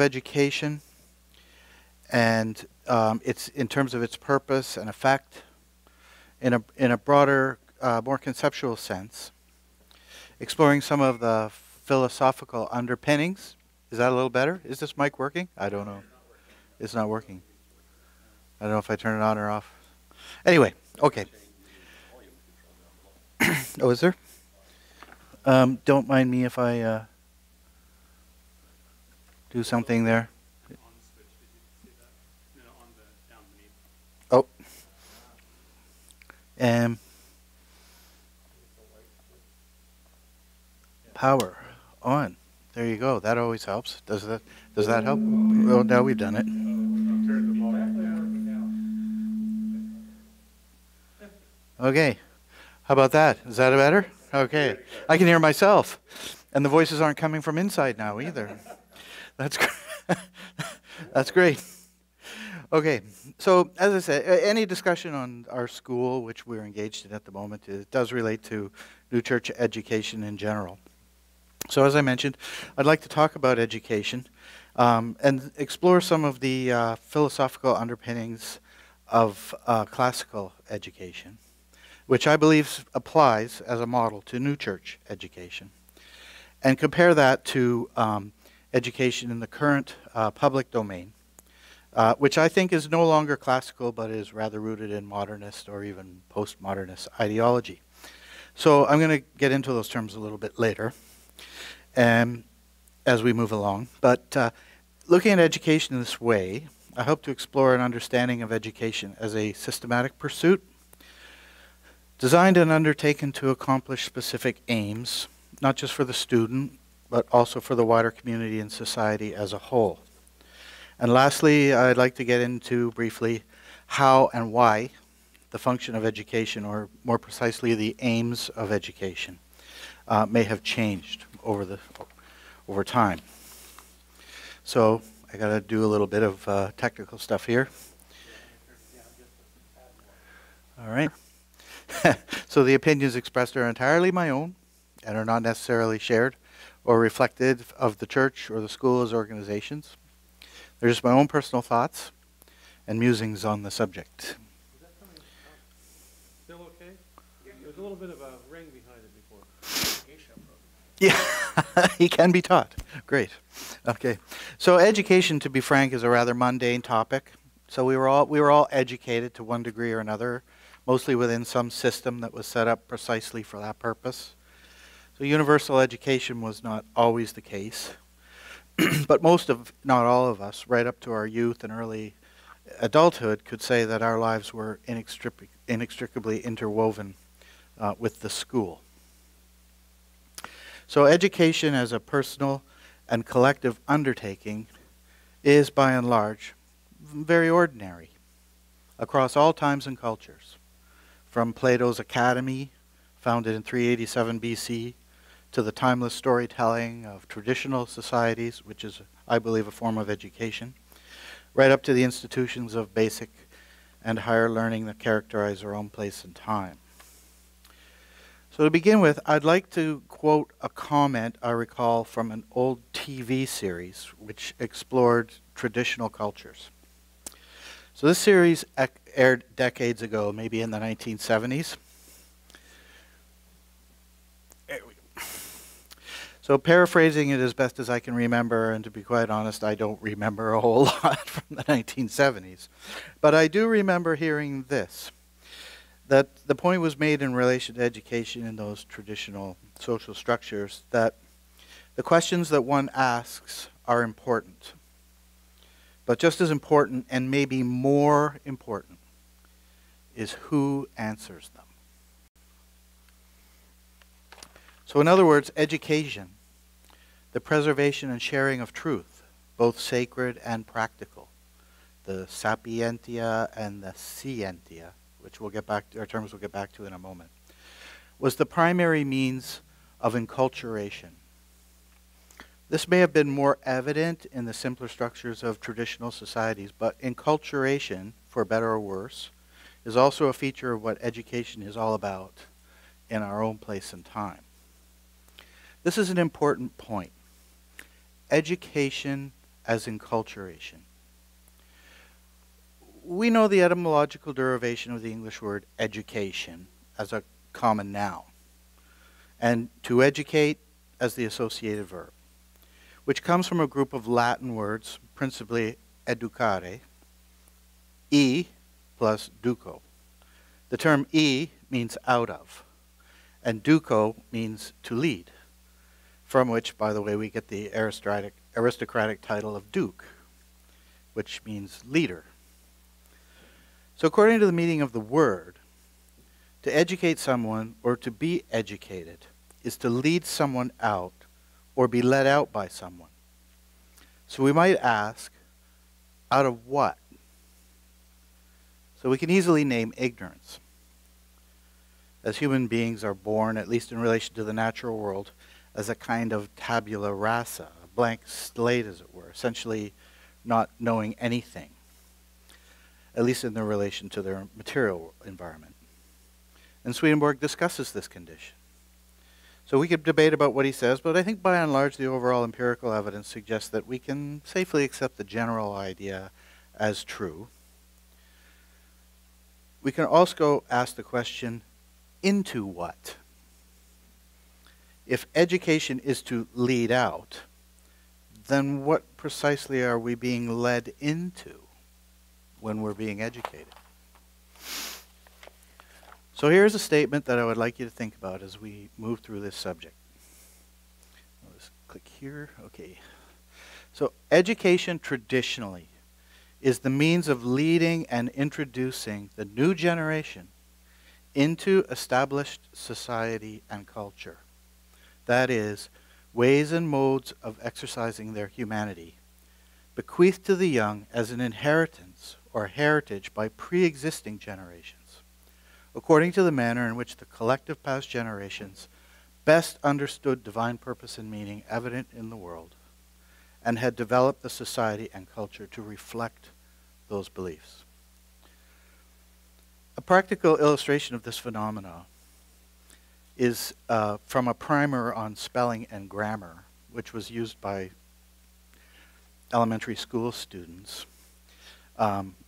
of education and it's in terms of its purpose and effect in a broader, more conceptual sense, exploring some of the philosophical underpinnings. Is that a little better? Is this mic working? I don't know. It's not working. I don't know if I turn it on or off. Anyway, okay. Oh, is there? Don't mind me if I do something there. Oh. Power on. There you go. That always helps. Does that help? Well, now we've done it. Okay. How about that? Is that better? Okay. I can hear myself. And the voices aren't coming from inside now either. That's that's great. Okay. So, as I said, any discussion on our school, which we're engaged in at the moment, it does relate to new church education in general. So, as I mentioned, I'd like to talk about education and explore some of the philosophical underpinnings of classical education, which I believe applies as a model to new church education, and compare that to education in the current public domain, which I think is no longer classical, but is rather rooted in modernist or even postmodernist ideology. So I'm going to get into those terms a little bit later as we move along. But looking at education in this way, I hope to explore an understanding of education as a systematic pursuit, designed and undertaken to accomplish specific aims, not just for the student, but also for the wider community and society as a whole. And lastly, I'd like to get into briefly how and why the function of education, or more precisely the aims of education, may have changed over time. So I got to do a little bit of technical stuff here. All right. So the opinions expressed are entirely my own and are not necessarily shared or reflective of the church or the school's organizations. They're just my own personal thoughts and musings on the subject. Is that coming still okay? There's a little bit of a ring behind it before. Yeah, he can be taught. Great. Okay. So education, to be frank, is a rather mundane topic. So we were all educated to one degree or another, mostly within some system that was set up precisely for that purpose. So universal education was not always the case. But most of, not all of us, right up to our youth and early adulthood, could say that our lives were inextricably interwoven with the school. So education as a personal and collective undertaking is, by and large, very ordinary across all times and cultures, from Plato's Academy, founded in 387 BC, to the timeless storytelling of traditional societies, which is, I believe, a form of education, right up to the institutions of basic and higher learning that characterize our own place and time. So to begin with, I'd like to quote a comment I recall from an old TV series which explored traditional cultures. So this series aired decades ago, maybe in the 1970s. So paraphrasing it as best as I can remember, and to be quite honest, I don't remember a whole lot from the 1970s. But I do remember hearing this, that the point was made in relation to education in those traditional social structures, that the questions that one asks are important. But just as important, and maybe more important, is who answers them. So in other words, education, the preservation and sharing of truth, both sacred and practical, the sapientia and the scientia, which we'll get back to, our terms we'll get back to in a moment, was the primary means of enculturation. This may have been more evident in the simpler structures of traditional societies, but enculturation, for better or worse, is also a feature of what education is all about in our own place and time. This is an important point. Education as enculturation. We know the etymological derivation of the English word education as a common noun, and to educate as the associated verb, which comes from a group of Latin words, principally educare, e plus duco. The term e means out of, and duco means to lead, from which, by the way, we get the aristocratic title of duke, which means leader. So according to the meaning of the word, to educate someone or to be educated is to lead someone out or be led out by someone. So we might ask, out of what? So we can easily name ignorance. As human beings are born, at least in relation to the natural world, as a kind of tabula rasa, a blank slate as it were, essentially not knowing anything, at least in their relation to their material environment. And Swedenborg discusses this condition. So we could debate about what he says, but I think by and large the overall empirical evidence suggests that we can safely accept the general idea as true. We can also ask the question, into what? If education is to lead out, then what precisely are we being led into when we're being educated? So here's a statement that I would like you to think about as we move through this subject. I'll just click here. Okay. So education traditionally is the means of leading and introducing the new generation into established society and culture. That is, ways and modes of exercising their humanity, bequeathed to the young as an inheritance or heritage by pre-existing generations, according to the manner in which the collective past generations best understood divine purpose and meaning evident in the world, and had developed the society and culture to reflect those beliefs. A practical illustration of this phenomena is from a primer on spelling and grammar, which was used by elementary school students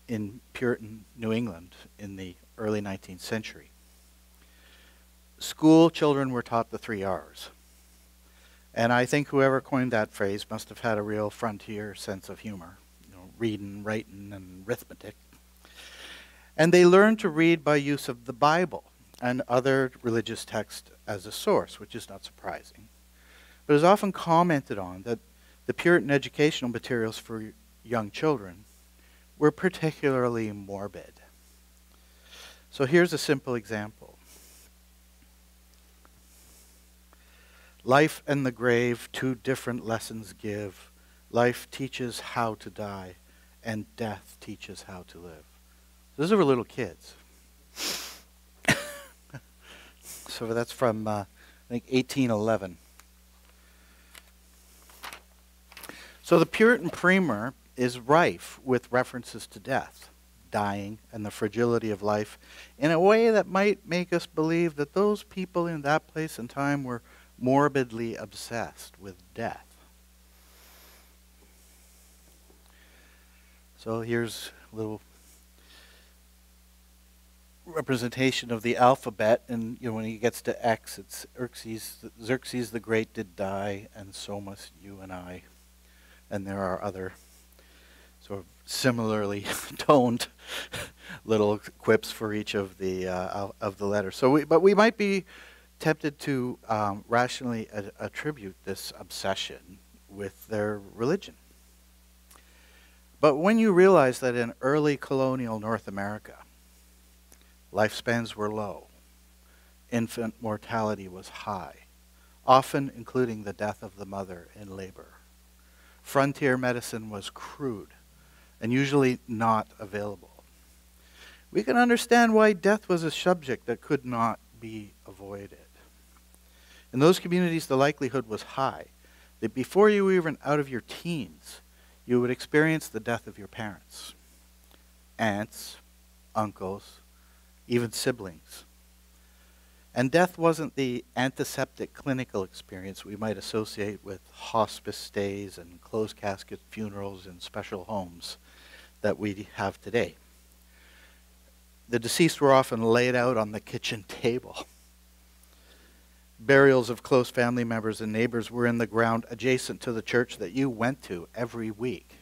in Puritan New England in the early 19th century. School children were taught the 3 R's. And I think whoever coined that phrase must have had a real frontier sense of humor, reading, writing, and arithmetic. And they learned to read by use of the Bible and other religious texts as a source, which is not surprising. But it is often commented on that the Puritan educational materials for young children were particularly morbid. So here's a simple example. Life and the grave, 2 different lessons give. Life teaches how to die, and death teaches how to live. Those are little kids. So that's from, I think, 1811. So the Puritan primer is rife with references to death, dying, and the fragility of life in a way that might make us believe that those people in that place and time were morbidly obsessed with death. So here's a little representation of the alphabet, and when he gets to X, it's Xerxes the Great did die, and so must you and I. And there are other sort of similarly toned little quips for each of the letters. So, but we might be tempted to rationally attribute this obsession with their religion. But when you realize that in early colonial North America, lifespans were low, infant mortality was high, often including the death of the mother in labor. Frontier medicine was crude and usually not available. We can understand why death was a subject that could not be avoided. In those communities, the likelihood was high that before you were even out of your teens, you would experience the death of your parents, aunts, uncles, even siblings. And death wasn't the antiseptic clinical experience we might associate with hospice stays and closed casket funerals in special homes that we have today. The deceased were often laid out on the kitchen table. Burials of close family members and neighbors were in the ground adjacent to the church that you went to every week.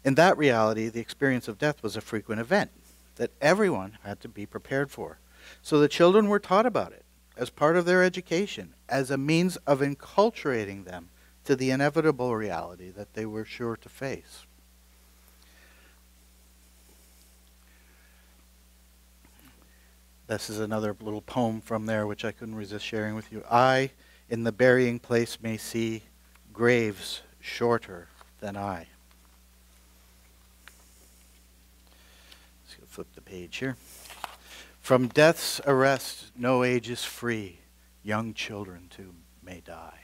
In that reality, the experience of death was a frequent event that everyone had to be prepared for. So the children were taught about it as part of their education, as a means of enculturating them to the inevitable reality that they were sure to face. This is another little poem from there which I couldn't resist sharing with you. I, in the burying place, may see graves shorter than I. Let's flip the page here. From death's arrest, no age is free. Young children, too, may die.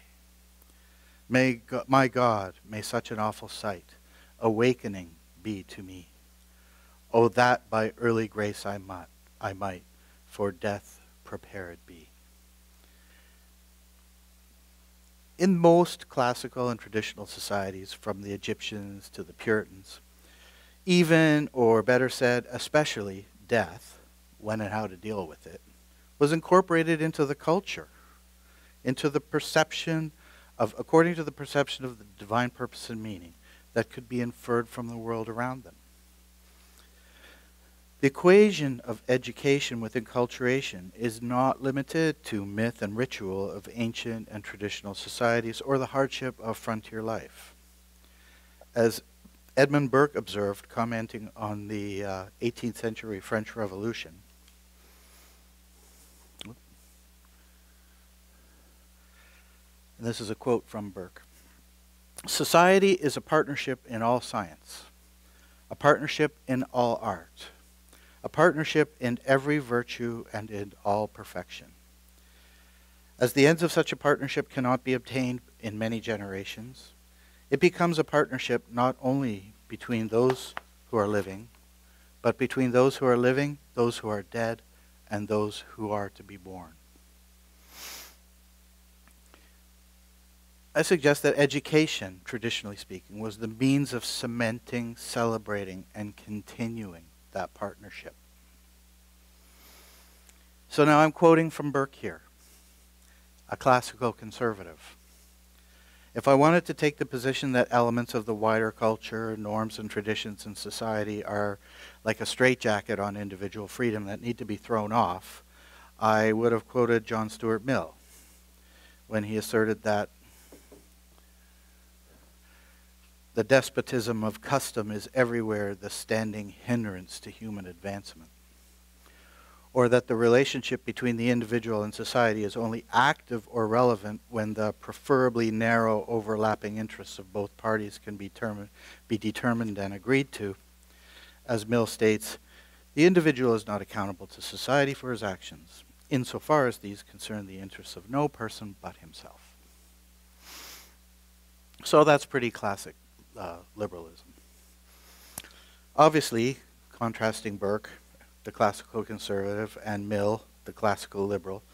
My God, may such an awful sight, awakening be to me. Oh, that by early grace I might, for death prepared be. In most classical and traditional societies, from the Egyptians to the Puritans, even, or better said, especially, death, when and how to deal with it, was incorporated into the culture, into the perception of, according to the perception of the divine purpose and meaning that could be inferred from the world around them. The equation of education with enculturation is not limited to myth and ritual of ancient and traditional societies or the hardship of frontier life. As Edmund Burke observed, commenting on the 18th century French Revolution, and this is a quote from Burke, "Society is a partnership in all science, a partnership in all art, a partnership in every virtue and in all perfection. As the ends of such a partnership cannot be obtained in many generations, it becomes a partnership not only between those who are living, but between those who are living, those who are dead, and those who are to be born." I suggest that education, traditionally speaking, was the means of cementing, celebrating, and continuing that partnership. So now I'm quoting from Burke here, a classical conservative. If I wanted to take the position that elements of the wider culture, norms and traditions in society are like a straitjacket on individual freedom that need to be thrown off, I would have quoted John Stuart Mill when he asserted that the despotism of custom is everywhere the standing hindrance to human advancement, or that the relationship between the individual and society is only active or relevant when the preferably narrow overlapping interests of both parties can be determined and agreed to. As Mill states, the individual is not accountable to society for his actions, insofar as these concern the interests of no person but himself. So that's pretty classic liberalism. Obviously, contrasting Burke, the classical conservative, and Mill, the classical liberal,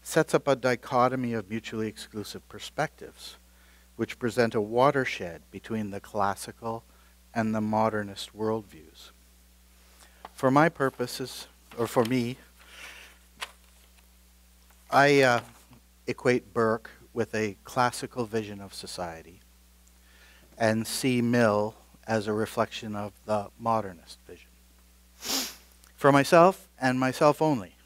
sets up a dichotomy of mutually exclusive perspectives, which present a watershed between the classical and the modernist worldviews. For my purposes, or for me, I equate Burke with a classical vision of society and see Mill as a reflection of the modernist vision. For myself, and myself only,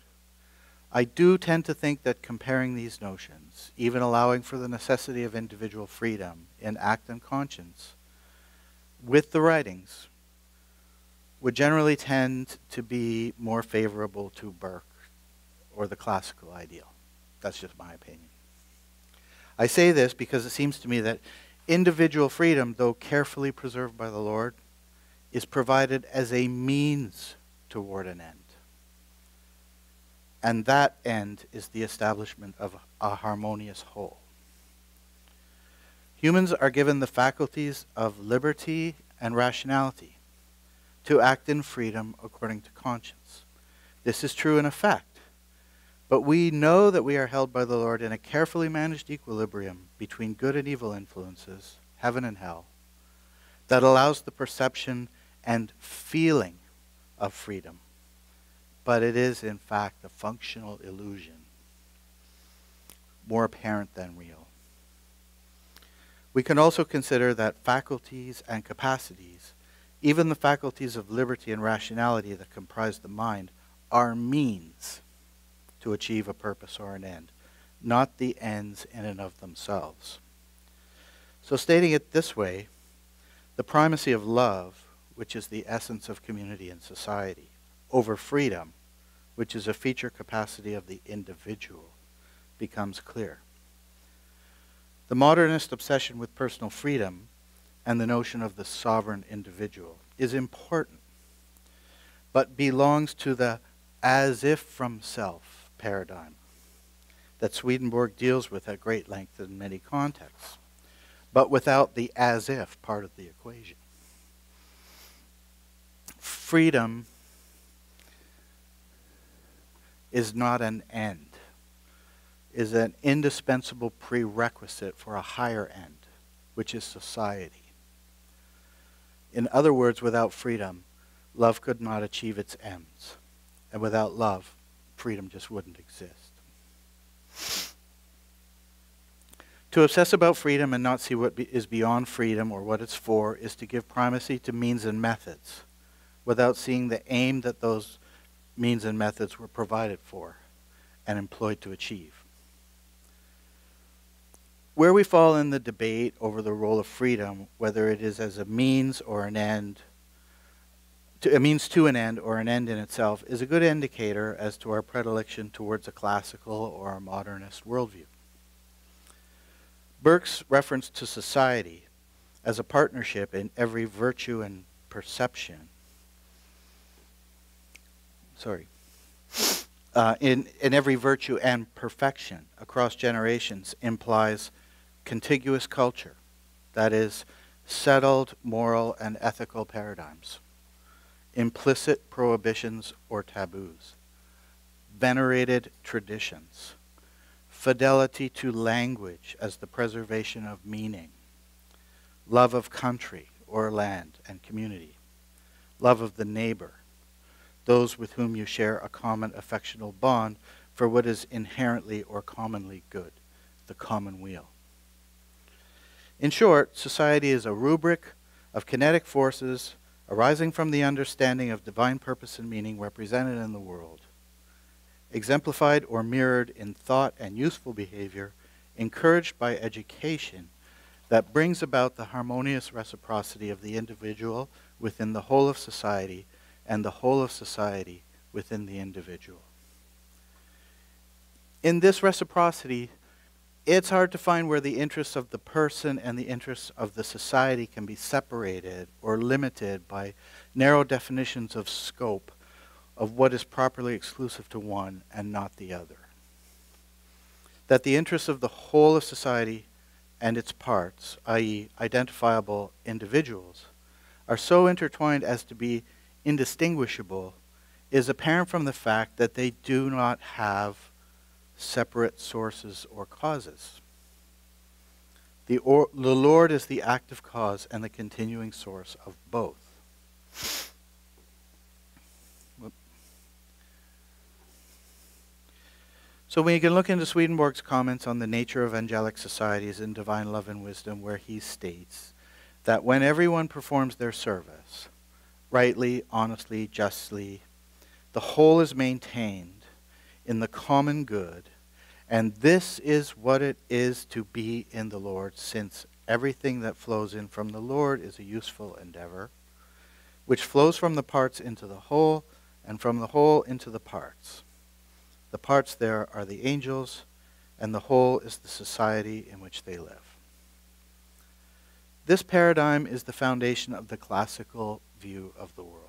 I do tend to think that comparing these notions, even allowing for the necessity of individual freedom in act and conscience, with the writings, would generally tend to be more favorable to Burke or the classical ideal. That's just my opinion. I say this because it seems to me that individual freedom, though carefully preserved by the Lord, is provided as a means toward an end. And that end is the establishment of a harmonious whole. Humans are given the faculties of liberty and rationality to act in freedom according to conscience. This is true in effect, But we know that we are held by the Lord in a carefully managed equilibrium between good and evil influences, heaven and hell, that allows the perception and feeling of freedom. But it is, in fact, a functional illusion, more apparent than real. We can also consider that faculties and capacities, even the faculties of liberty and rationality that comprise the mind, are means to achieve a purpose or an end, not the ends in and of themselves. So stating it this way, the primacy of love, which is the essence of community and society, over freedom, which is a feature capacity of the individual, becomes clear. The modernist obsession with personal freedom and the notion of the sovereign individual is important, but belongs to the as if from self paradigm that Swedenborg deals with at great length in many contexts, but without the as if part of the equation. Freedom is not an end, is an indispensable prerequisite for a higher end, which is society. In other words, without freedom, love could not achieve its ends. And without love, freedom just wouldn't exist. To obsess about freedom and not see what is beyond freedom or what it's for is to give primacy to means and methods without seeing the aim that those means and methods were provided for and employed to achieve. Where we fall in the debate over the role of freedom, whether it is as a means or an end, a means to an end or an end in itself, is a good indicator as to our predilection towards a classical or a modernist worldview. Burke's reference to society as a partnership in every virtue and perception, in every virtue and perfection across generations implies contiguous culture, that is, settled moral and ethical paradigms, implicit prohibitions or taboos, venerated traditions, fidelity to language as the preservation of meaning, love of country or land and community, love of the neighbor, those with whom you share a common affectional bond for what is inherently or commonly good, the commonweal. In short, society is a rubric of kinetic forces arising from the understanding of divine purpose and meaning represented in the world, exemplified or mirrored in thought and useful behavior, encouraged by education that brings about the harmonious reciprocity of the individual within the whole of society and the whole of society within the individual. In this reciprocity, it's hard to find where the interests of the person and the interests of the society can be separated or limited by narrow definitions of scope of what is properly exclusive to one and not the other. That the interests of the whole of society and its parts, i.e., identifiable individuals, are so intertwined as to be indistinguishable is apparent from the fact that they do not have separate sources or causes. The Lord is the active cause and the continuing source of both. So when you can look into Swedenborg's comments on the nature of angelic societies in Divine Love and Wisdom, where he states that when everyone performs their service, rightly, honestly, justly, the whole is maintained in the common good, and this is what it is to be in the Lord, since everything that flows in from the Lord is a useful endeavor, which flows from the parts into the whole, and from the whole into the parts. The parts there are the angels, and the whole is the society in which they live. This paradigm is the foundation of the classical view of the world.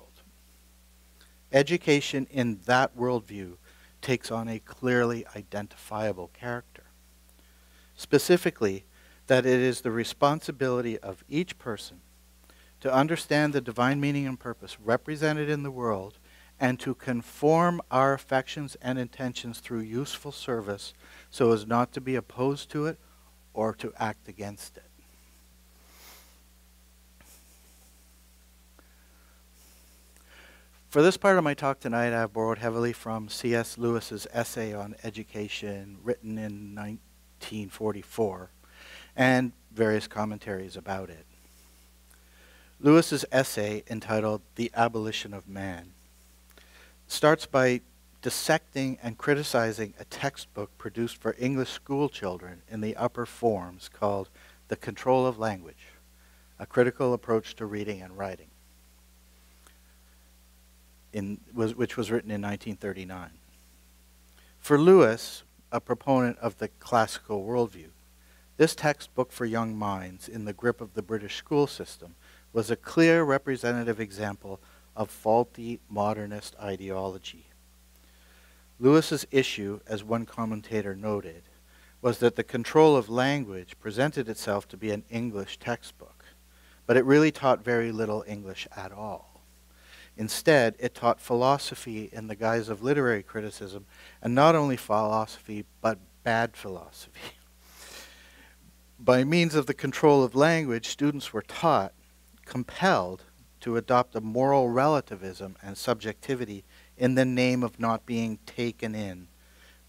Education in that worldview takes on a clearly identifiable character. Specifically, that it is the responsibility of each person to understand the divine meaning and purpose represented in the world and to conform our affections and intentions through useful service so as not to be opposed to it or to act against it. For this part of my talk tonight, I have borrowed heavily from C.S. Lewis's essay on education written in 1944 and various commentaries about it. Lewis's essay, entitled The Abolition of Man, starts by dissecting and criticizing a textbook produced for English school children in the upper forms called The Control of Language, a critical approach to reading and writing, which was written in 1939. For Lewis, a proponent of the classical worldview, this textbook for young minds in the grip of the British school system was a clear representative example of faulty modernist ideology. Lewis's issue, as one commentator noted, was that the control of language presented itself to be an English textbook, but it really taught very little English at all. Instead, it taught philosophy in the guise of literary criticism, and not only philosophy, but bad philosophy. By means of the control of language, students were compelled to adopt a moral relativism and subjectivity in the name of not being taken in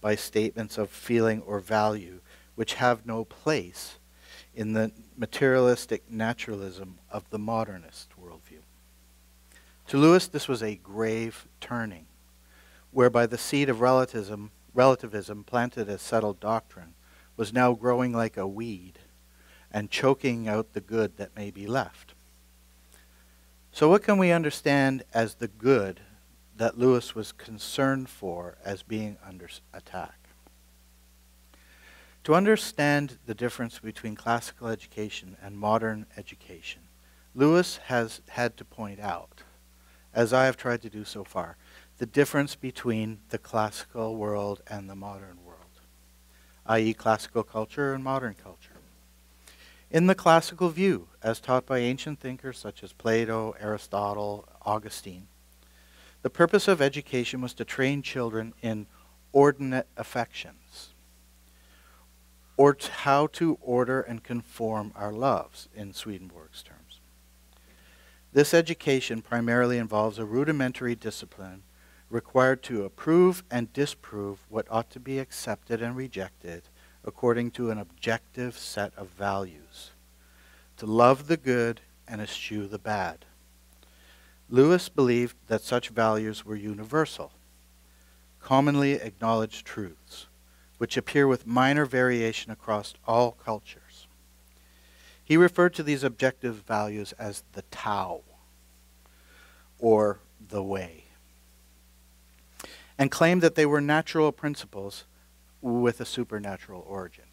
by statements of feeling or value, which have no place in the materialistic naturalism of the modernist worldview. To Lewis, this was a grave turning, whereby the seed of relativism planted as settled doctrine was now growing like a weed and choking out the good that may be left. So what can we understand as the good that Lewis was concerned for as being under attack? To understand the difference between classical education and modern education, Lewis has had to point out, as I have tried to do so far, the difference between the classical world and the modern world, i.e. classical culture and modern culture. In the classical view, as taught by ancient thinkers such as Plato, Aristotle, Augustine, the purpose of education was to train children in ordinate affections, or how to order and conform our loves, in Swedenborg's terms. This education primarily involves a rudimentary discipline required to approve and disprove what ought to be accepted and rejected according to an objective set of values, to love the good and eschew the bad. Lewis believed that such values were universal, commonly acknowledged truths, which appear with minor variation across all cultures. He referred to these objective values as the Tao, or the way, and claimed that they were natural principles with a supernatural origin.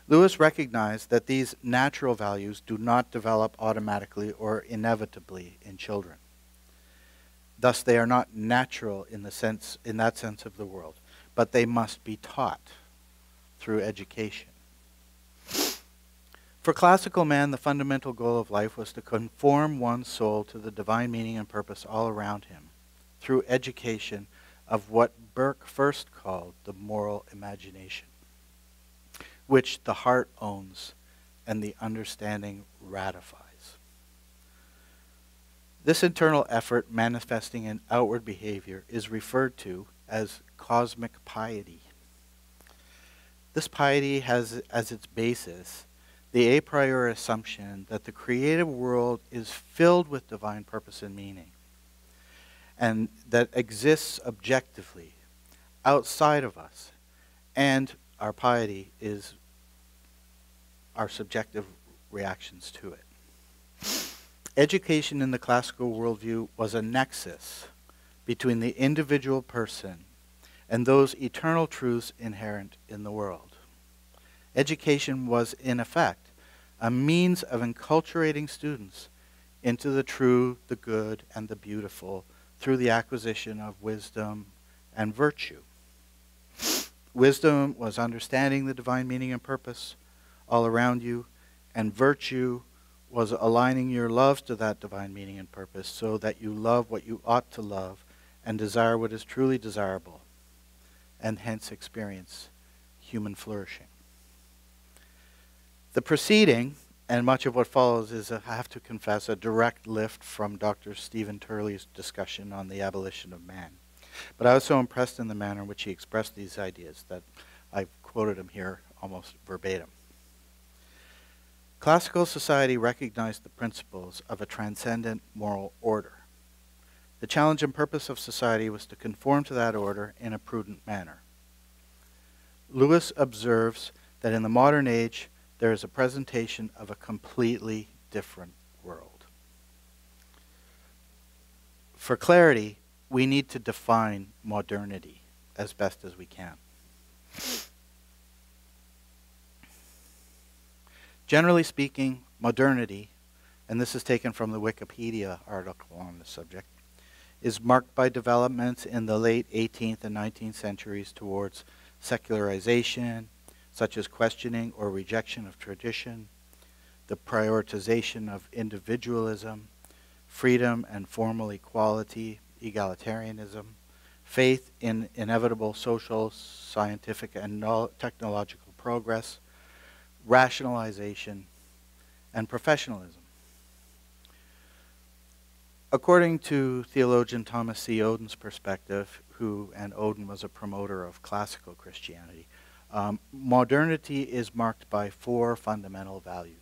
Lewis recognized that these natural values do not develop automatically or inevitably in children. Thus, they are not natural in that sense of the world, but they must be taught through education. For classical man, the fundamental goal of life was to conform one's soul to the divine meaning and purpose all around him through education of what Burke first called the moral imagination, which the heart owns and the understanding ratifies. This internal effort manifesting in outward behavior is referred to as cosmic piety. This piety has as its basis the a priori assumption that the creative world is filled with divine purpose and meaning, and that exists objectively outside of us, and our piety is our subjective reactions to it. Education in the classical worldview was a nexus between the individual person and those eternal truths inherent in the world. Education was, in effect, a means of enculturating students into the true, the good, and the beautiful through the acquisition of wisdom and virtue. Wisdom was understanding the divine meaning and purpose all around you, and virtue was aligning your love to that divine meaning and purpose so that you love what you ought to love and desire what is truly desirable, and hence experience human flourishing. The preceding, and much of what follows, is, I have to confess, a direct lift from Dr. Stephen Turley's discussion on the abolition of man. But I was so impressed in the manner in which he expressed these ideas that I've quoted him here almost verbatim. Classical society recognized the principles of a transcendent moral order. The challenge and purpose of society was to conform to that order in a prudent manner. Lewis observes that in the modern age, there is a presentation of a completely different world. For clarity, we need to define modernity as best as we can. Generally speaking, modernity, and this is taken from the Wikipedia article on the subject, is marked by developments in the late 18th and 19th centuries towards secularization, such as questioning or rejection of tradition, the prioritization of individualism, freedom and formal equality, egalitarianism, faith in inevitable social, scientific, and technological progress, rationalization, and professionalism. According to theologian Thomas C. Oden's perspective, and Oden was a promoter of classical Christianity, modernity is marked by 4 fundamental values.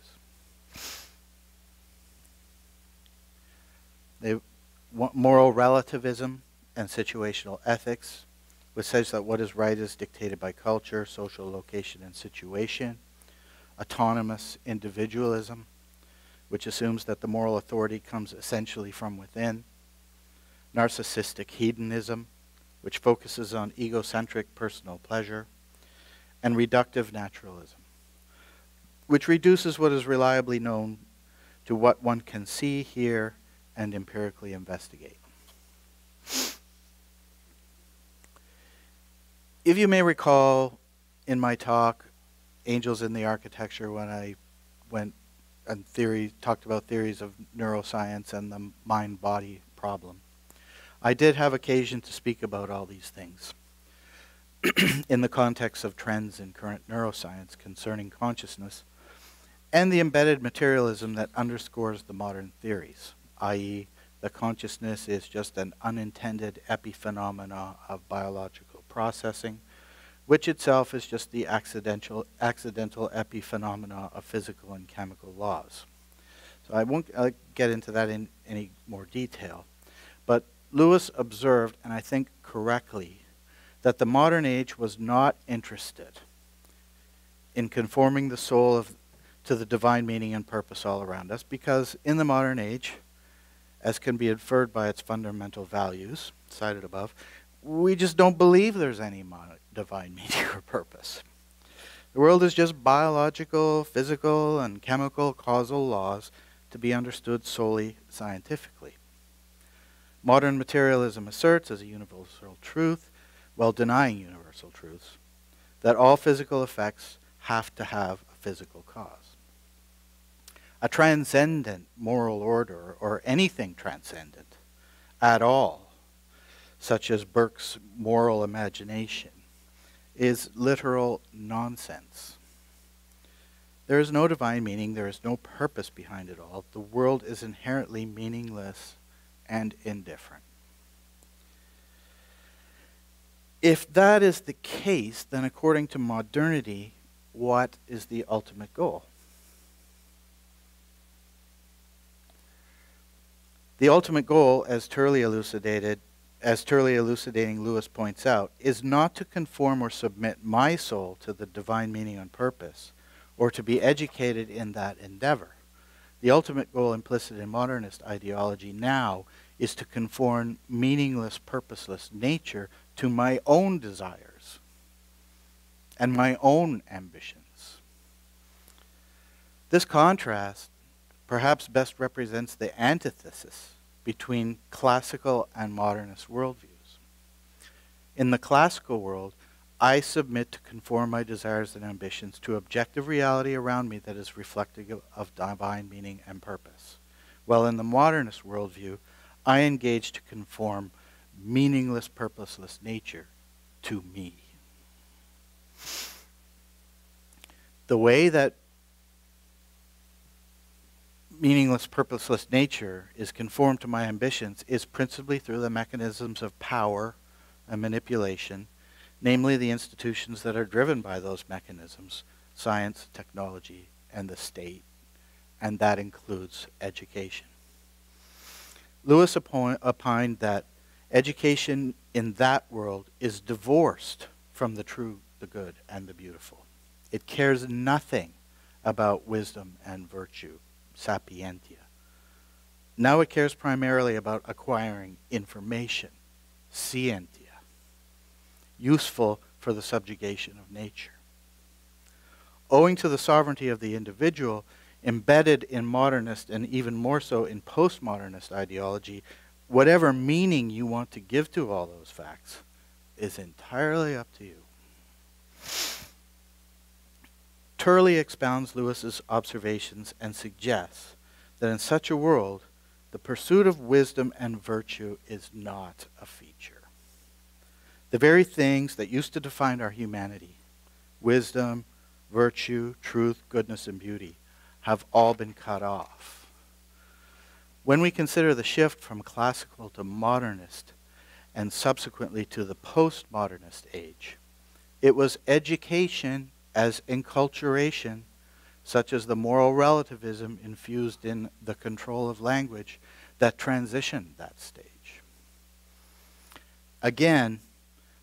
Moral relativism and situational ethics, which says that what is right is dictated by culture, social location, and situation. Autonomous individualism, which assumes that the moral authority comes essentially from within. Narcissistic hedonism, which focuses on egocentric personal pleasure. And reductive naturalism, which reduces what is reliably known to what one can see, hear, and empirically investigate. If you may recall in my talk, Angels in the Architecture, when I went and talked about theories of neuroscience and the mind-body problem, I did have occasion to speak about all these things in the context of trends in current neuroscience concerning consciousness and the embedded materialism that underscores the modern theories, i.e., that consciousness is just an unintended epiphenomena of biological processing, which itself is just the accidental epiphenomena of physical and chemical laws. So I won't get into that in any more detail, but Lewis observed, and I think correctly, that the modern age was not interested in conforming the soul to the divine meaning and purpose all around us, because in the modern age, as can be inferred by its fundamental values, cited above, we just don't believe there's any divine meaning or purpose. The world is just biological, physical, and chemical causal laws to be understood solely scientifically. Modern materialism asserts as a universal truth, while denying universal truths, that all physical effects have to have a physical cause. A transcendent moral order, or anything transcendent at all, such as Burke's moral imagination, is literal nonsense. There is no divine meaning, there is no purpose behind it all. The world is inherently meaningless and indifferent. If that is the case, then according to modernity, what is the ultimate goal? The ultimate goal, as Turley elucidating Lewis points out, is not to conform or submit my soul to the divine meaning and purpose, or to be educated in that endeavor. The ultimate goal implicit in modernist ideology now is to conform meaningless, purposeless nature to my own desires and my own ambitions. This contrast perhaps best represents the antithesis between classical and modernist worldviews. In the classical world, I submit to conform my desires and ambitions to objective reality around me that is reflective of divine meaning and purpose. While in the modernist worldview, I engage to conform meaningless, purposeless nature to me. The way that meaningless, purposeless nature is conformed to my ambitions is principally through the mechanisms of power and manipulation, namely the institutions that are driven by those mechanisms, science, technology, and the state, and that includes education. Lewis opined that education in that world is divorced from the true, the good, and the beautiful. It cares nothing about wisdom and virtue, sapientia. Now it cares primarily about acquiring information, scientia, useful for the subjugation of nature. Owing to the sovereignty of the individual, embedded in modernist and even more so in postmodernist ideology, whatever meaning you want to give to all those facts is entirely up to you. Turley expounds Lewis's observations and suggests that in such a world, the pursuit of wisdom and virtue is not a feature. The very things that used to define our humanity, wisdom, virtue, truth, goodness, and beauty, have all been cut off. When we consider the shift from classical to modernist and subsequently to the postmodernist age, it was education as enculturation, such as the moral relativism infused in the control of language, that transitioned that stage. Again,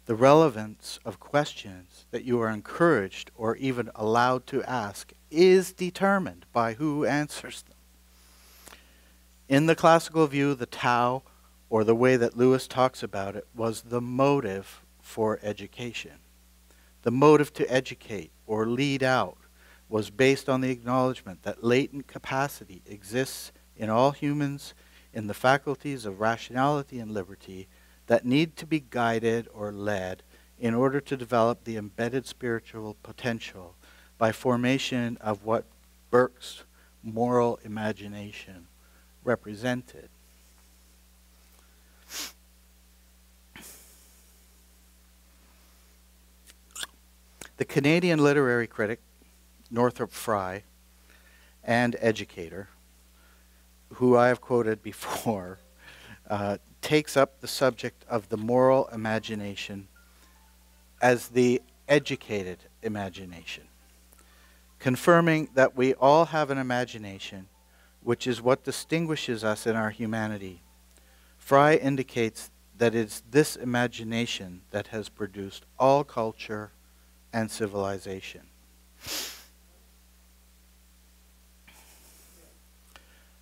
the relevance of questions that you are encouraged or even allowed to ask is determined by who answers them. In the classical view, the Tao, or the way that Lewis talks about it, was the motive for education. The motive to educate or lead out was based on the acknowledgement that latent capacity exists in all humans in the faculties of rationality and liberty that need to be guided or led in order to develop the embedded spiritual potential by formation of what Burke's moral imagination represented. The Canadian literary critic Northrop Frye and educator, who I have quoted before, takes up the subject of the moral imagination as the educated imagination, confirming that we all have an imagination, which is what distinguishes us in our humanity. Frye indicates that it's this imagination that has produced all culture and civilization.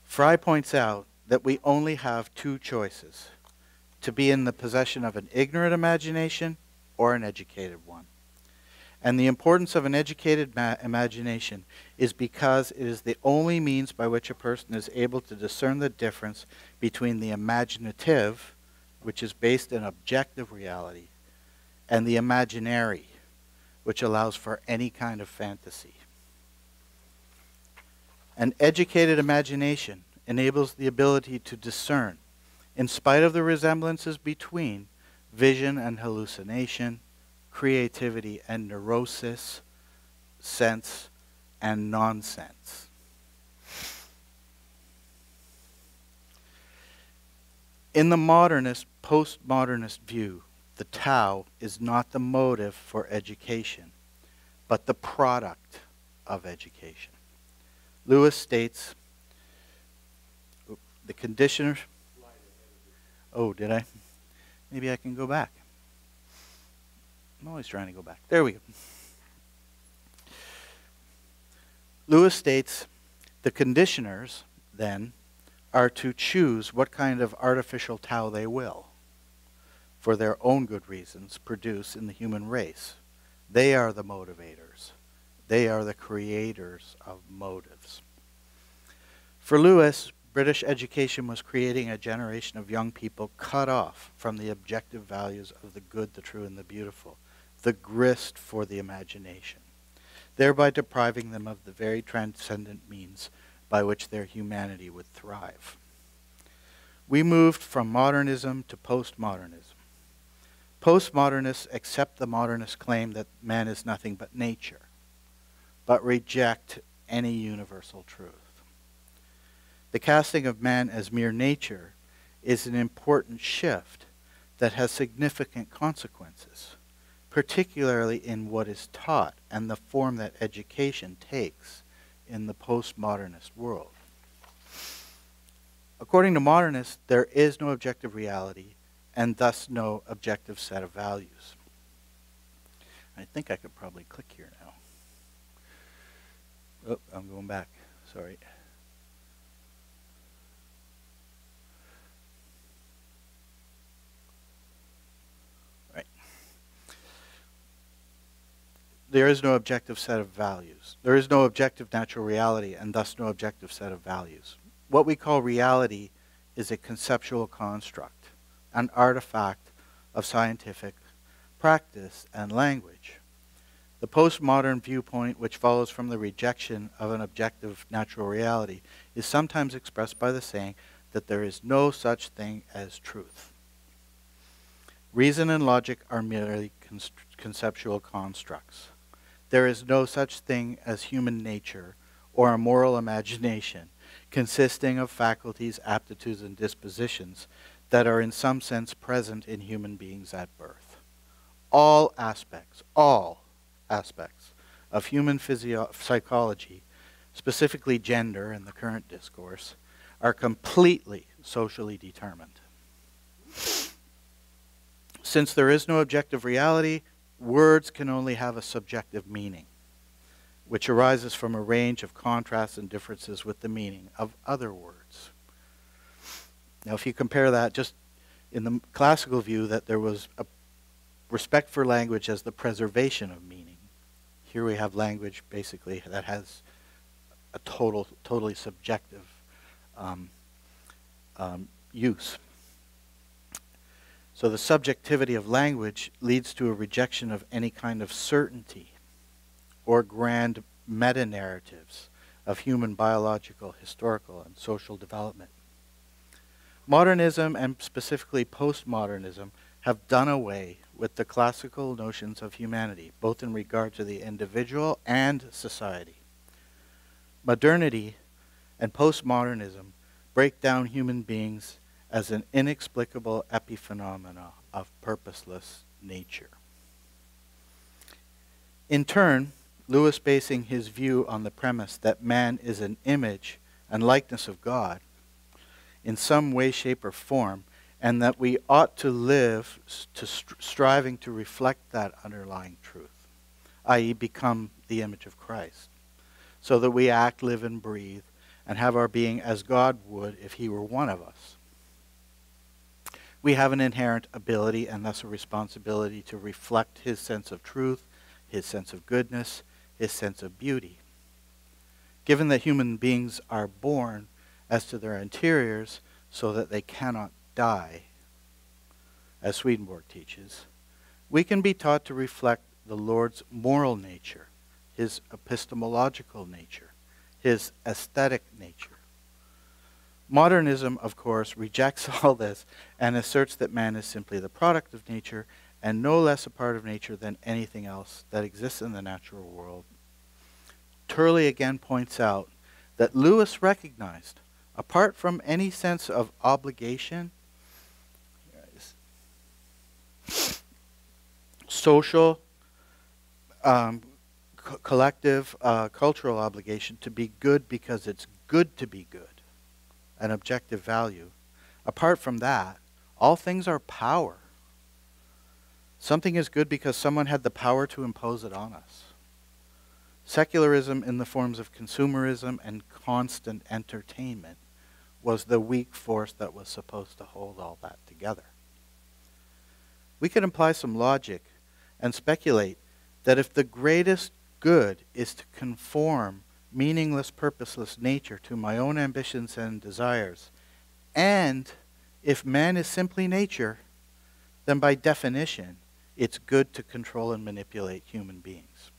Frye points out that we only have two choices: to be in the possession of an ignorant imagination or an educated one. And the importance of an educated imagination is because it is the only means by which a person is able to discern the difference between the imaginative, which is based in objective reality, and the imaginary, which allows for any kind of fantasy. An educated imagination enables the ability to discern, in spite of the resemblances between vision and hallucination, creativity and neurosis, sense and nonsense. In the modernist, postmodernist view, the Tao is not the motive for education, but the product of education. Lewis states, the conditioner. Oh, did I? Maybe I can go back. I'm always trying to go back. There we go. Lewis states, the conditioners, then, are to choose what kind of artificial Tao they will, for their own good reasons, produce in the human race. They are the motivators. They are the creators of motives. For Lewis, British education was creating a generation of young people cut off from the objective values of the good, the true, and the beautiful. the grist for the imagination, thereby depriving them of the very transcendent means by which their humanity would thrive. We moved from modernism to postmodernism. Postmodernists accept the modernist claim that man is nothing but nature, but reject any universal truth. The casting of man as mere nature is an important shift that has significant consequences, particularly in what is taught and the form that education takes in the postmodernist world. According to modernists, there is no objective reality and thus no objective set of values. I think I could probably click here now. Oh, I'm going back. Sorry. Right. There is no objective set of values. There is no objective natural reality and thus no objective set of values. What we call reality is a conceptual construct, an artifact of scientific practice and language. The postmodern viewpoint, which follows from the rejection of an objective natural reality, is sometimes expressed by the saying that there is no such thing as truth. Reason and logic are merely conceptual constructs. There is no such thing as human nature or a moral imagination consisting of faculties, aptitudes, and dispositions that are in some sense present in human beings at birth. All aspects of human psychology, specifically gender in the current discourse, are completely socially determined. Since there is no objective reality, words can only have a subjective meaning, which arises from a range of contrasts and differences with the meaning of other words. Now, if you compare that just in the classical view that there was a respect for language as the preservation of meaning, here we have language basically that has a totally subjective use. So the subjectivity of language leads to a rejection of any kind of certainty or grand meta-narratives of human biological, historical, and social development. Modernism, and specifically postmodernism, have done away with the classical notions of humanity, both in regard to the individual and society. Modernity and postmodernism break down human beings as an inexplicable epiphenomena of purposeless nature. In turn, Lewis, basing his view on the premise that man is an image and likeness of God in some way, shape, or form, and that we ought to live striving to reflect that underlying truth, i.e. become the image of Christ, so that we act, live, and breathe, and have our being as God would if he were one of us. We have an inherent ability and thus a responsibility to reflect his sense of truth, his sense of goodness, his sense of beauty. Given that human beings are born as to their interiors so that they cannot die, as Swedenborg teaches, we can be taught to reflect the Lord's moral nature, his epistemological nature, his aesthetic nature. Modernism, of course, rejects all this and asserts that man is simply the product of nature and no less a part of nature than anything else that exists in the natural world. Turley again points out that Lewis recognized, apart from any sense of obligation, social, collective, cultural obligation to be good because it's good to be good, an objective value. Apart from that, all things are power. Something is good because someone had the power to impose it on us. Secularism in the forms of consumerism and constant entertainment was the weak force that was supposed to hold all that together. We could imply some logic and speculate that if the greatest good is to conform meaningless, purposeless nature to my own ambitions and desires, and if man is simply nature, then by definition, it's good to control and manipulate human beings.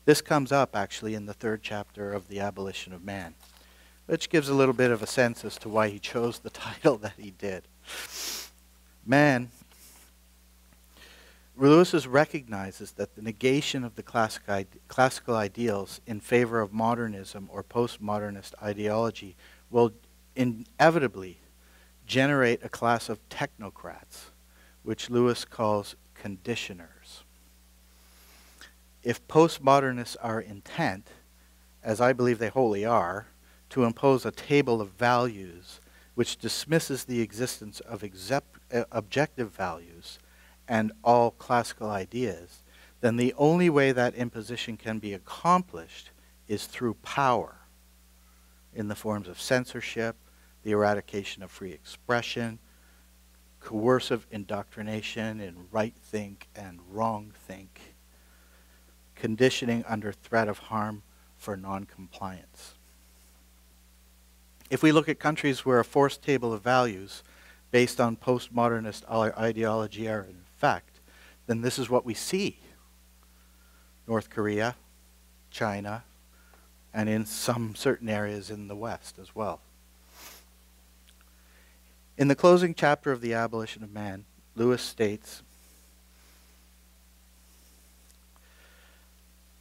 This comes up actually in the 3rd chapter of The Abolition of Man, which gives a little bit of a sense as to why he chose the title that he did. Man, Lewis recognizes that the negation of the classical ideals in favor of modernism or postmodernist ideology will inevitably generate a class of technocrats, which Lewis calls conditioners. If postmodernists are intent, as I believe they wholly are, to impose a table of values which dismisses the existence of objective values and all classical ideas, then the only way that imposition can be accomplished is through power in the forms of censorship, the eradication of free expression, coercive indoctrination in right think and wrong think, conditioning under threat of harm for non-compliance. If we look at countries where a forced table of values based on postmodernist ideology are in effect, then this is what we see. North Korea, China, and in some certain areas in the West as well. In the closing chapter of The Abolition of Man, Lewis states,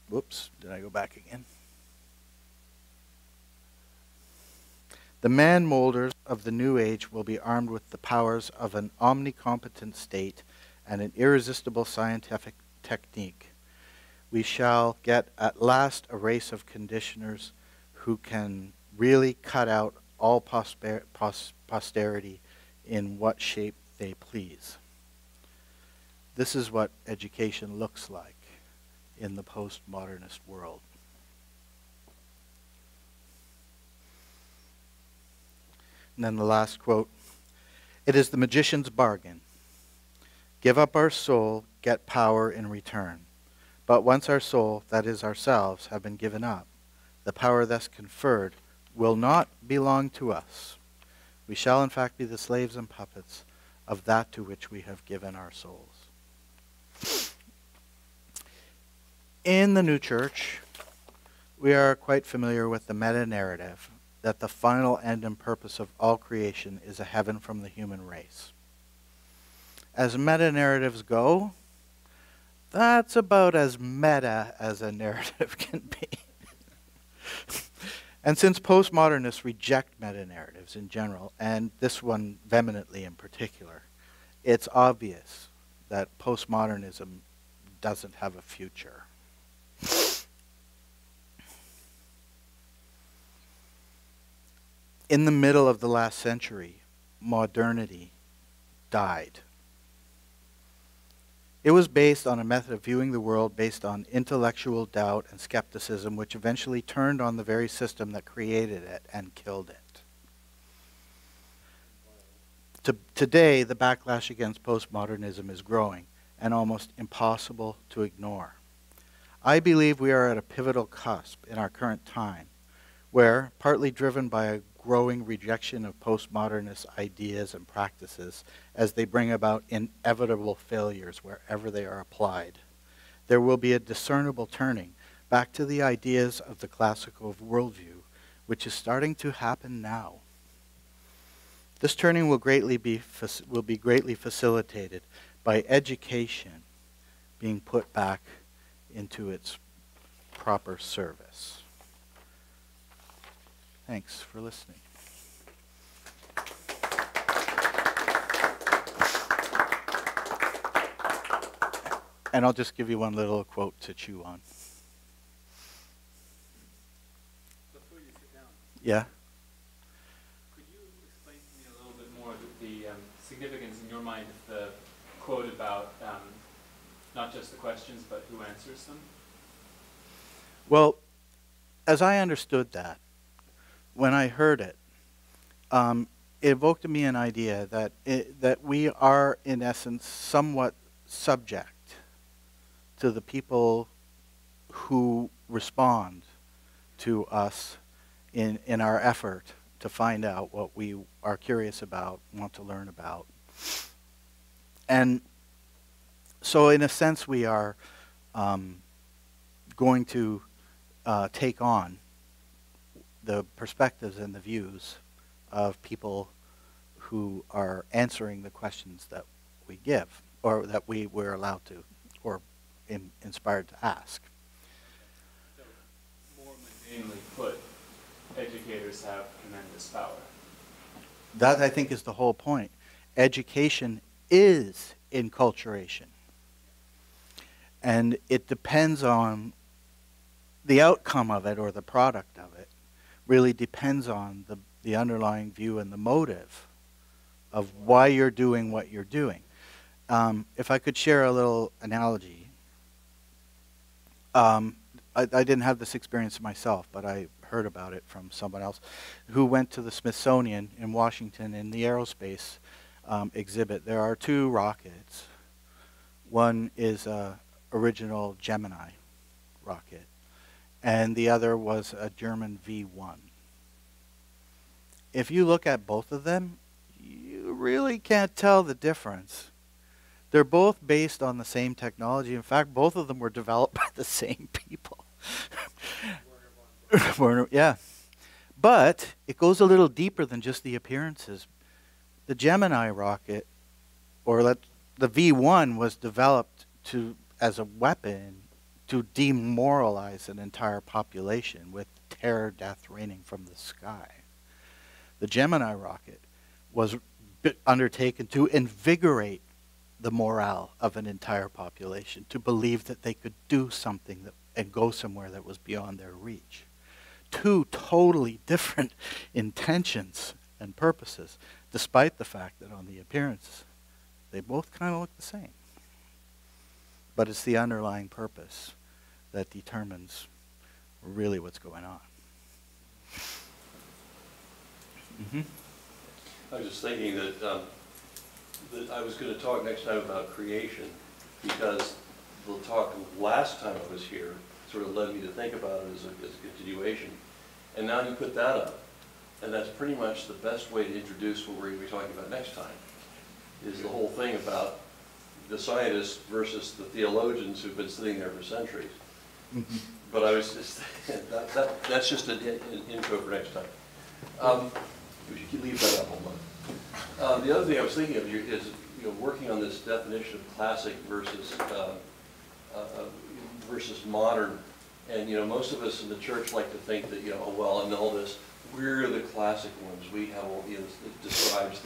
whoops, did I go back again? The man molders of the new age will be armed with the powers of an omnicompetent state and an irresistible scientific technique. We shall get at last a race of conditioners who can really cut out all posterity in what shape they please. This is what education looks like in the postmodernist world. And then the last quote, "It is the magician's bargain. Give up our soul, get power in return. But once our soul, that is ourselves, have been given up, the power thus conferred will not belong to us. We shall in fact be the slaves and puppets of that to which we have given our souls." In the New Church, we are quite familiar with the meta-narrative that the final end and purpose of all creation is a heaven from the human race. As meta-narratives go, that's about as meta as a narrative can be. And since postmodernists reject meta-narratives in general, and this one vehemently in particular, it's obvious that postmodernism doesn't have a future. In the middle of the last century, modernity died. It was based on a method of viewing the world based on intellectual doubt and skepticism, which eventually turned on the very system that created it and killed it. Today, the backlash against postmodernism is growing and almost impossible to ignore. I believe we are at a pivotal cusp in our current time, where, partly driven by a growing rejection of postmodernist ideas and practices as they bring about inevitable failures wherever they are applied, there will be a discernible turning back to the ideas of the classical worldview, which is starting to happen now. This turning will be greatly facilitated by education being put back into its proper service. Thanks for listening. And I'll just give you one little quote to chew on. Before you sit down, Yeah? could you explain to me a little bit more the significance in your mind of the quote about not just the questions, but who answers them? Well, as I understood that, when I heard it, it evoked in me an idea that we are, in essence, somewhat subject to the people who respond to us in our effort to find out what we are curious about, want to learn about. And so in a sense we are going to take on the perspectives and the views of people who are answering the questions that we give, or that we were allowed to, or inspired to ask. So, more mundanely put, educators have tremendous power. That, I think, is the whole point. Education is enculturation. And it depends on the outcome of it, or the product of it, really depends on the underlying view and the motive of why you're doing what you're doing. If I could share a little analogy. I didn't have this experience myself, but I heard about it from someone else who went to the Smithsonian in Washington in the aerospace exhibit. There are 2 rockets. One is a original Gemini rocket, and the other was a German V1. If you look at both of them, you really can't tell the difference. They're both based on the same technology. In fact, both of them were developed by the same people. Yeah. But it goes a little deeper than just the appearances. The Gemini rocket, or the V1, was developed as a weapon to demoralize an entire population with terror, death raining from the sky. The Gemini rocket was undertaken to invigorate the morale of an entire population, to believe that they could do something and go somewhere that was beyond their reach. 2 totally different intentions and purposes, despite the fact that on the appearance they both kind of look the same. But it's the underlying purpose that determines really what's going on. Mm-hmm. I was just thinking that I was going to talk next time about creation, because the talk last time I was here sort of led me to think about it as a continuation. And now you put that up, and that's pretty much the best way to introduce what we're going to be talking about next time, is the whole thing about the scientists versus the theologians who've been sitting there for centuries. Mm-hmm. But I was just, that's just an intro for next time. We should leave that up a month. The other thing I was thinking of is, working on this definition of classic versus modern. And most of us in the church like to think that well, in all this, we're the classic ones. We have all it describes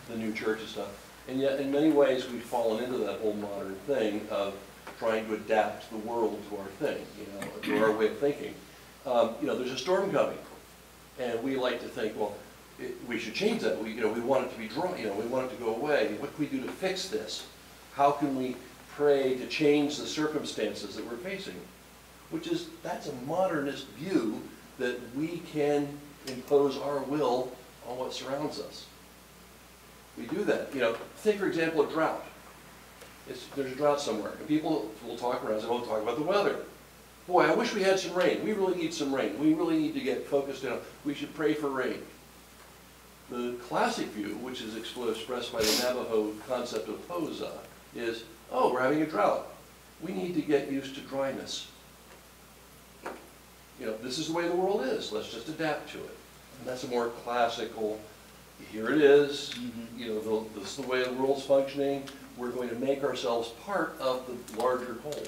the new church and stuff. And yet, in many ways, we've fallen into that whole modern thing of trying to adapt the world to our thing, to our way of thinking. There's a storm coming, and we like to think, well, we should change that. We want it to be dry. We want it to go away. What can we do to fix this? How can we pray to change the circumstances that we're facing? That's a modernist view that we can impose our will on what surrounds us. We do that. Think, for example, of drought. There's a drought somewhere, and people will talk around and say, "Oh, talk about the weather. Boy, I wish we had some rain. We really need some rain. We really need to get focused on. We should pray for rain." The classic view, which is expressed by the Navajo concept of posa, is, oh, we're having a drought. We need to get used to dryness. This is the way the world is. Let's just adapt to it. And that's a more classical, here it is, this is the way the world's functioning. We're going to make ourselves part of the larger whole.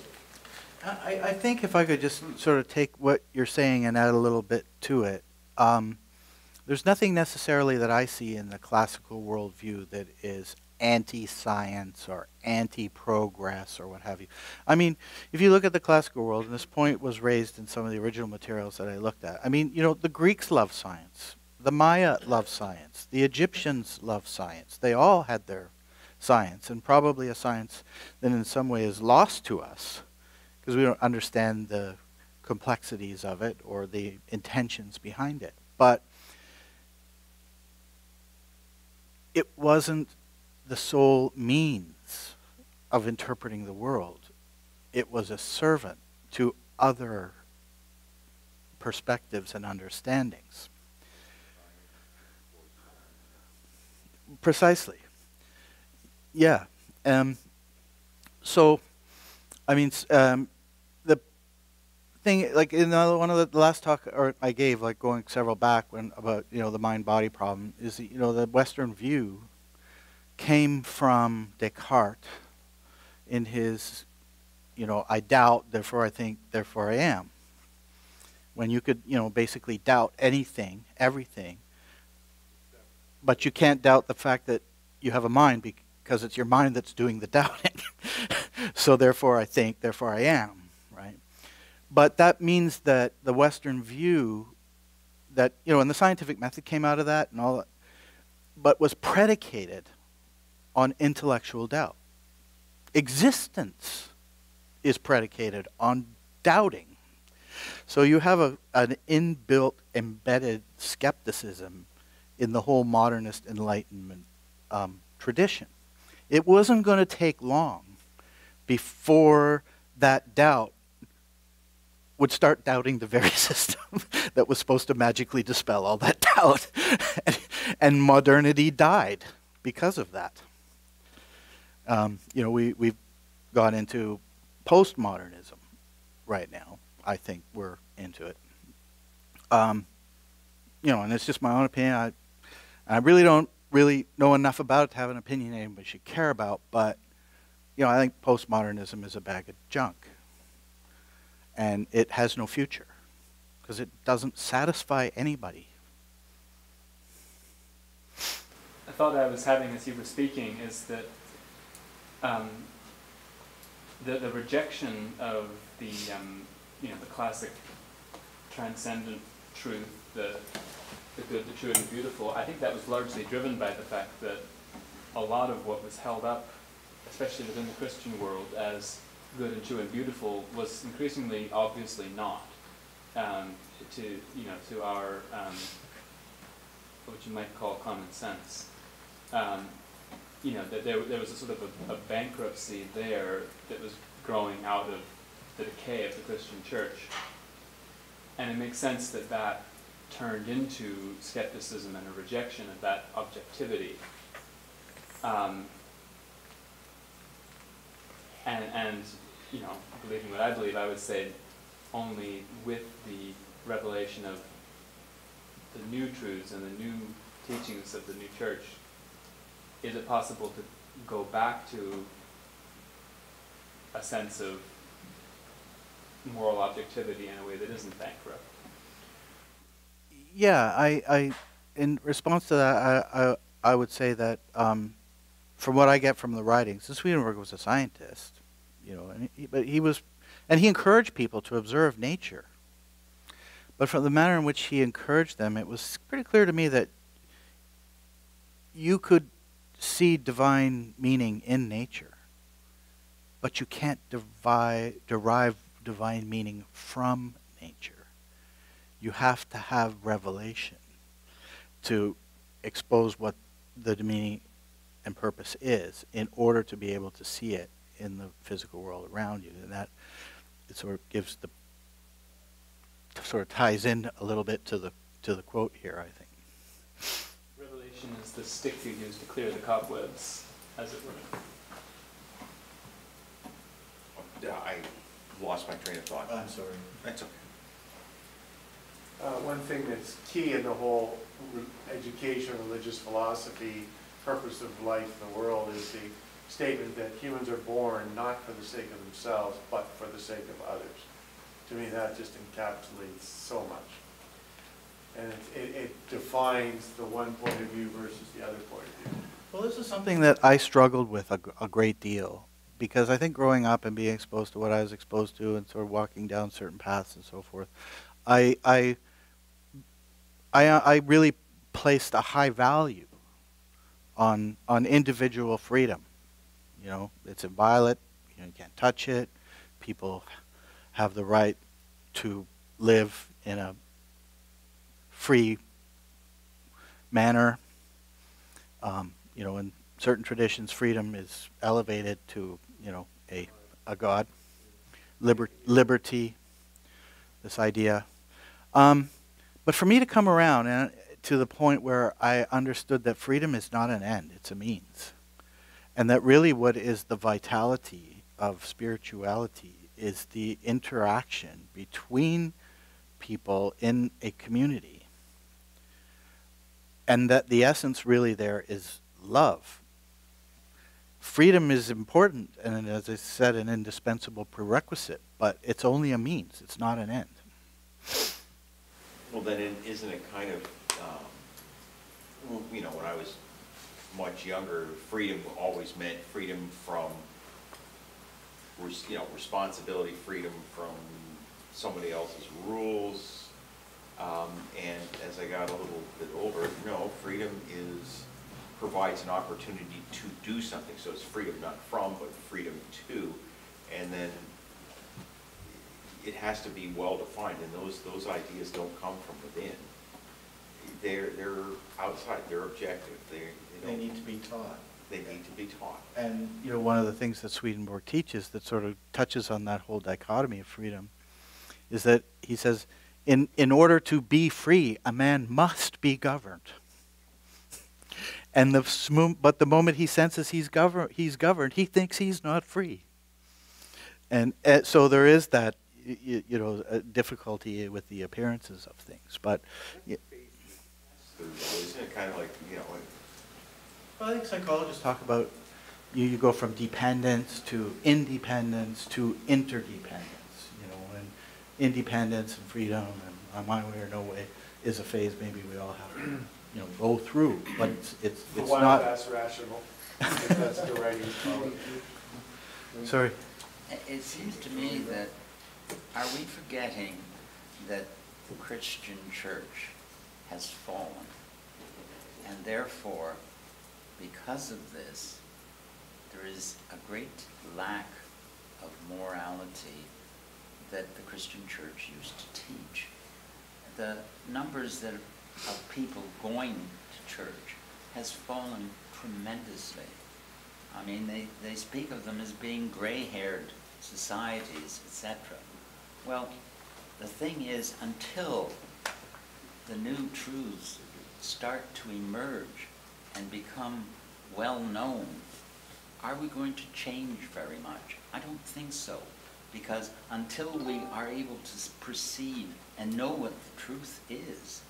I think if I could just sort of take what you're saying and add a little bit to it. There's nothing necessarily that I see in the classical worldview that is anti-science or anti-progress or what have you. I mean, if you look at the classical world, and this point was raised in some of the original materials that I looked at, I mean, the Greeks loved science. The Maya loved science. The Egyptians loved science. They all had their science, and probably a science that in some way is lost to us because we don't understand the complexities of it or the intentions behind it. But it wasn't the sole means of interpreting the world. It was a servant to other perspectives and understandings. Precisely. Yeah. So, I mean, the thing, like in one of the last talk I gave, like going several back when about the mind-body problem, is that, the Western view came from Descartes in his, I doubt, therefore I think, therefore I am. When you could, basically doubt anything, everything, but you can't doubt the fact that you have a mind because it's your mind that's doing the doubting. So therefore I think, therefore I am, right? But that means that the Western view that, and the scientific method came out of that and all that, but was predicated on intellectual doubt. Existence is predicated on doubting. So you have an inbuilt, embedded skepticism in the whole modernist Enlightenment tradition. It wasn't going to take long before that doubt would start doubting the very system that was supposed to magically dispel all that doubt. And modernity died because of that. We've gone into postmodernism right now. I think we're into it. And it's just my own opinion. I really don't know enough about it to have an opinion anybody should care about, but I think postmodernism is a bag of junk. And it has no future because it doesn't satisfy anybody. A thought I was having as you were speaking is that the rejection of the classic transcendent truth, the good, the true, and the beautiful, I think that was largely driven by the fact that a lot of what was held up, especially within the Christian world, as good and true and beautiful was increasingly obviously not to our what you might call common sense. That there was a sort of a bankruptcy there that was growing out of the decay of the Christian church. And it makes sense that that turned into skepticism and a rejection of that objectivity. And believing what I believe, I would say only with the revelation of the new truths and the new teachings of the new church is it possible to go back to a sense of moral objectivity in a way that isn't bankrupt. Yeah, I in response to that, I would say that from what I get from the writings, Swedenborg was a scientist, but he encouraged people to observe nature. But from the manner in which he encouraged them, it was pretty clear to me that you could see divine meaning in nature, but you can't derive divine meaning from nature. You have to have revelation to expose what the meaning and purpose is in order to be able to see it in the physical world around you. And that it sort of gives sort of ties in a little bit to the quote here, I think. Revelation is the stick you use to clear the cobwebs, as it were. Yeah, I lost my train of thought. I'm sorry. That's okay. One thing that's key in the whole education, religious philosophy, purpose of life in the world is the statement that humans are born not for the sake of themselves, but for the sake of others. To me, that just encapsulates so much. And it defines the one point of view versus the other point of view. Well, this is something that I struggled with a great deal, because I think growing up and being exposed to what I was exposed to and sort of walking down certain paths and so forth, I really placed a high value on individual freedom. It's inviolate. You can't touch it. People have the right to live in a free manner. In certain traditions, freedom is elevated to, a god. Liberty, this idea. But for me to come around to the point where I understood that freedom is not an end, it's a means. And that really what is the vitality of spirituality is the interaction between people in a community. And that the essence really there is love. Freedom is important, and as I said, an indispensable prerequisite, but it's only a means, it's not an end. Well, then isn't it kind of, you know, when I was much younger, freedom always meant freedom from, you know, responsibility, freedom from somebody else's rules. And as I got a little bit older, no, freedom provides an opportunity to do something. So it's freedom not from, but freedom to. And then it has to be well defined, and those ideas don't come from within. They're outside. They're objective. They need to be taught. They need to be taught. And you know, one of the things that Swedenborg teaches that sort of touches on that whole dichotomy of freedom is that he says, in order to be free, a man must be governed. And but the moment he senses he's governed, he thinks he's not free. And so there is that, you know, difficulty with the appearances of things. But Isn't it kind of like, you know, well, I think psychologists talk about you go from dependence to independence to interdependence. You know, and independence and freedom and my way or no way is a phase maybe we all have to, you know, go through. But it's Why not. that's rational, if that's the right thing. Sorry. It seems to me that, are we forgetting that the Christian church has fallen? And therefore, because of this, there is a great lack of morality that the Christian church used to teach. The numbers of people going to church has fallen tremendously. I mean, they speak of them as being gray-haired societies, etc. Well, the thing is, until the new truths start to emerge and become well known, are we going to change very much? I don't think so, because until we are able to perceive and know what the truth is,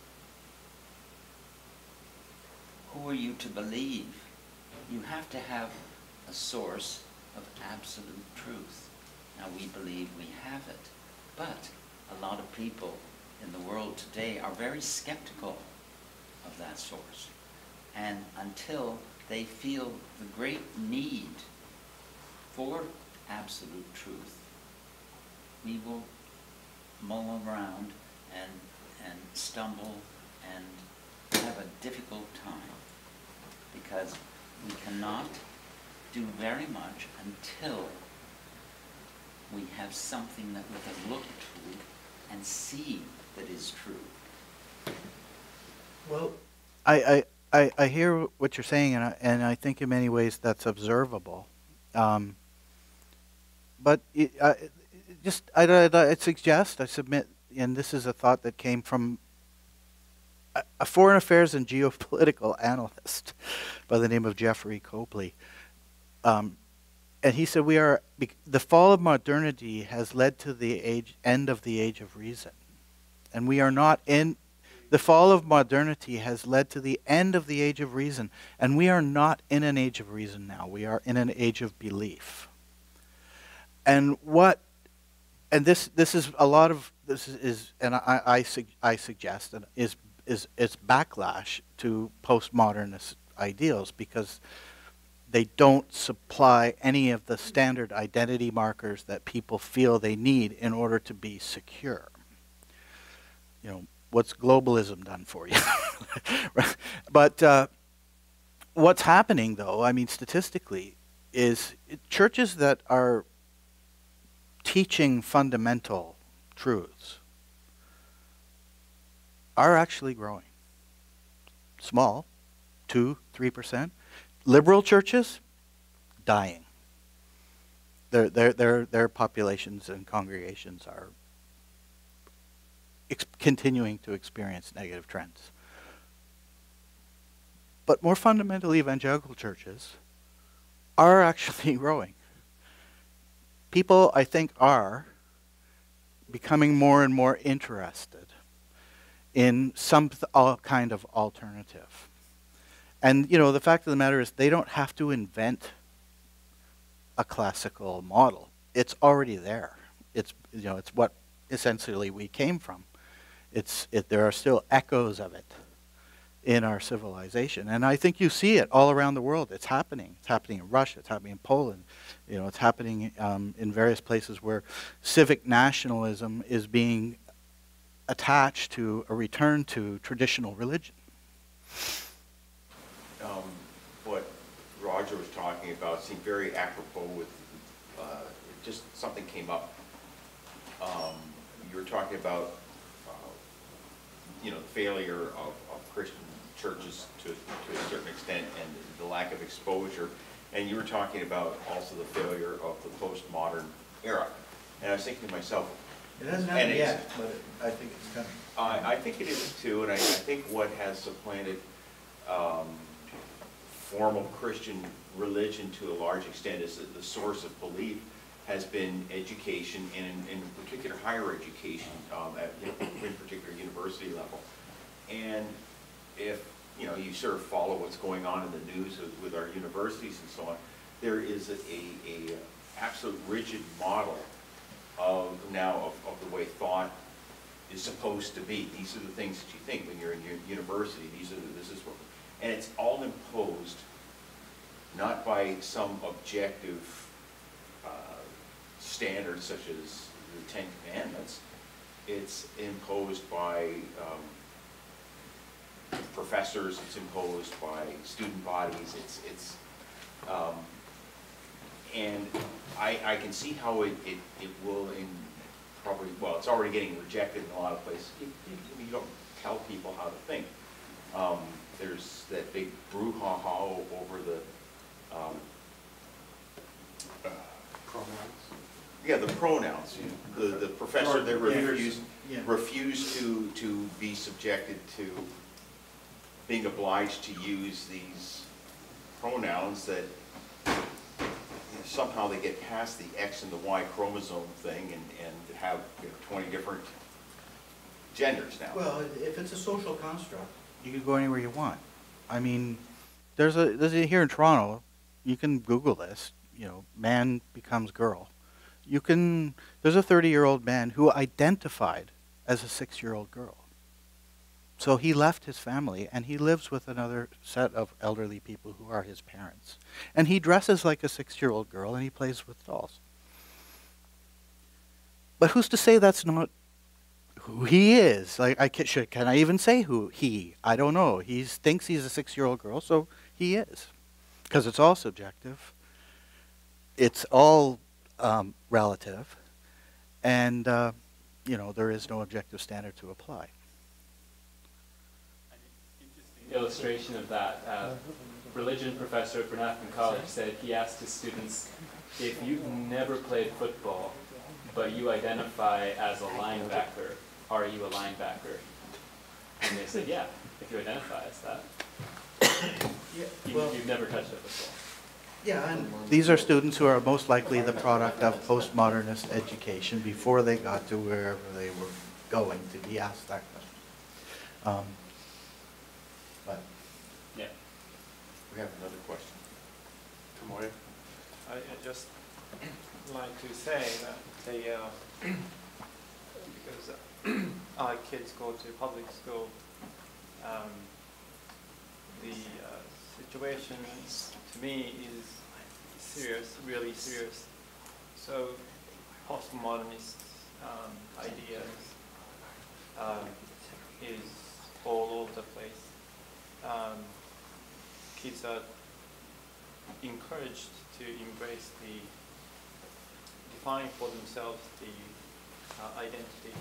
who are you to believe? You have to have a source of absolute truth. Now, we believe we have it, but a lot of people in the world today are very skeptical of that source. And until they feel the great need for absolute truth, we will mull around and stumble and have a difficult time, because we cannot do very much until we have something that we can look to and see that is true. Well, I hear what you're saying, and I think in many ways that's observable. But I suggest, I submit, and this is a thought that came from a foreign affairs and geopolitical analyst by the name of Jeffrey Copley. And he said, the fall of modernity has led to the end of the age of reason. And we are not in, the fall of modernity has led to the end of the age of reason. And we are not in an age of reason now. We are in an age of belief. And this is a lot of, and I suggest, and is backlash to postmodernist ideals, because they don't supply any of the standard identity markers that people feel they need in order to be secure. You know, what's globalism done for you? But what's happening, though, I mean, statistically, is churches that are teaching fundamental truths are actually growing. Small, 2-3%. Liberal churches, dying. Their populations and congregations are continuing to experience negative trends. But more fundamental evangelical churches are actually growing. People, I think, are becoming more and more interested in some kind of alternative. And, you know, the fact of the matter is they don't have to invent a classical model. It's already there. It's, you know, it's what essentially we came from. There are still echoes of it in our civilization. And I think you see it all around the world. It's happening. It's happening in Russia. It's happening in Poland. You know, it's happening in various places where civic nationalism is being attached to a return to traditional religion. What Roger was talking about seemed very apropos with, just something came up. You were talking about, you know, the failure of Christian churches to a certain extent and the lack of exposure. And you were talking about also the failure of the postmodern era. And I was thinking to myself, It hasn't happened yet, but I think it's coming. I think it is too, and I think what has supplanted formal Christian religion to a large extent is that the source of belief has been education, and in particular higher education, in particular university level. And if you know, you sort of follow what's going on in the news with our universities and so on, there is a absolute rigid model of the way thought is supposed to be. These are the things that you think when you're in your university. This is what, and it's all imposed not by some objective standards such as the Ten Commandments. It's imposed by professors. It's imposed by student bodies. And I can see how it will probably, well, it's already getting rejected in a lot of places. You don't tell people how to think. There's that big brouhaha over the Pronouns. yeah, the pronouns. The professor that refused to be subjected to being obliged to use these pronouns that somehow they get past the X and the Y chromosome thing and have 20 different genders now. Well, if it's a social construct, you can go anywhere you want. I mean, there's here in Toronto, you can Google this, you know, man becomes girl. There's a 30-year-old man who identified as a 6-year-old girl. So he left his family and he lives with another set of elderly people who are his parents. And he dresses like a 6-year-old girl and he plays with dolls. But who's to say that's not who he is? Like, can I even say who he? I don't know. He thinks he's a 6-year-old girl, so he is. Because it's all subjective. It's all relative. And, you know, there is no objective standard to apply. Illustration of that. Religion professor at Bernathen College said he asked his students, if you've never played football, but you identify as a linebacker, are you a linebacker? And they said, yeah, if you identify as that. You've never touched a football. Yeah, and these are students who are most likely the product of postmodernist education before they got to wherever they were going to be asked that question. But yeah, We have another question. Tomoya? I just like to say that they, because our kids go to public school, the situation to me is serious, really serious. So postmodernist ideas is all over the place. Kids are encouraged to embrace define for themselves the identity,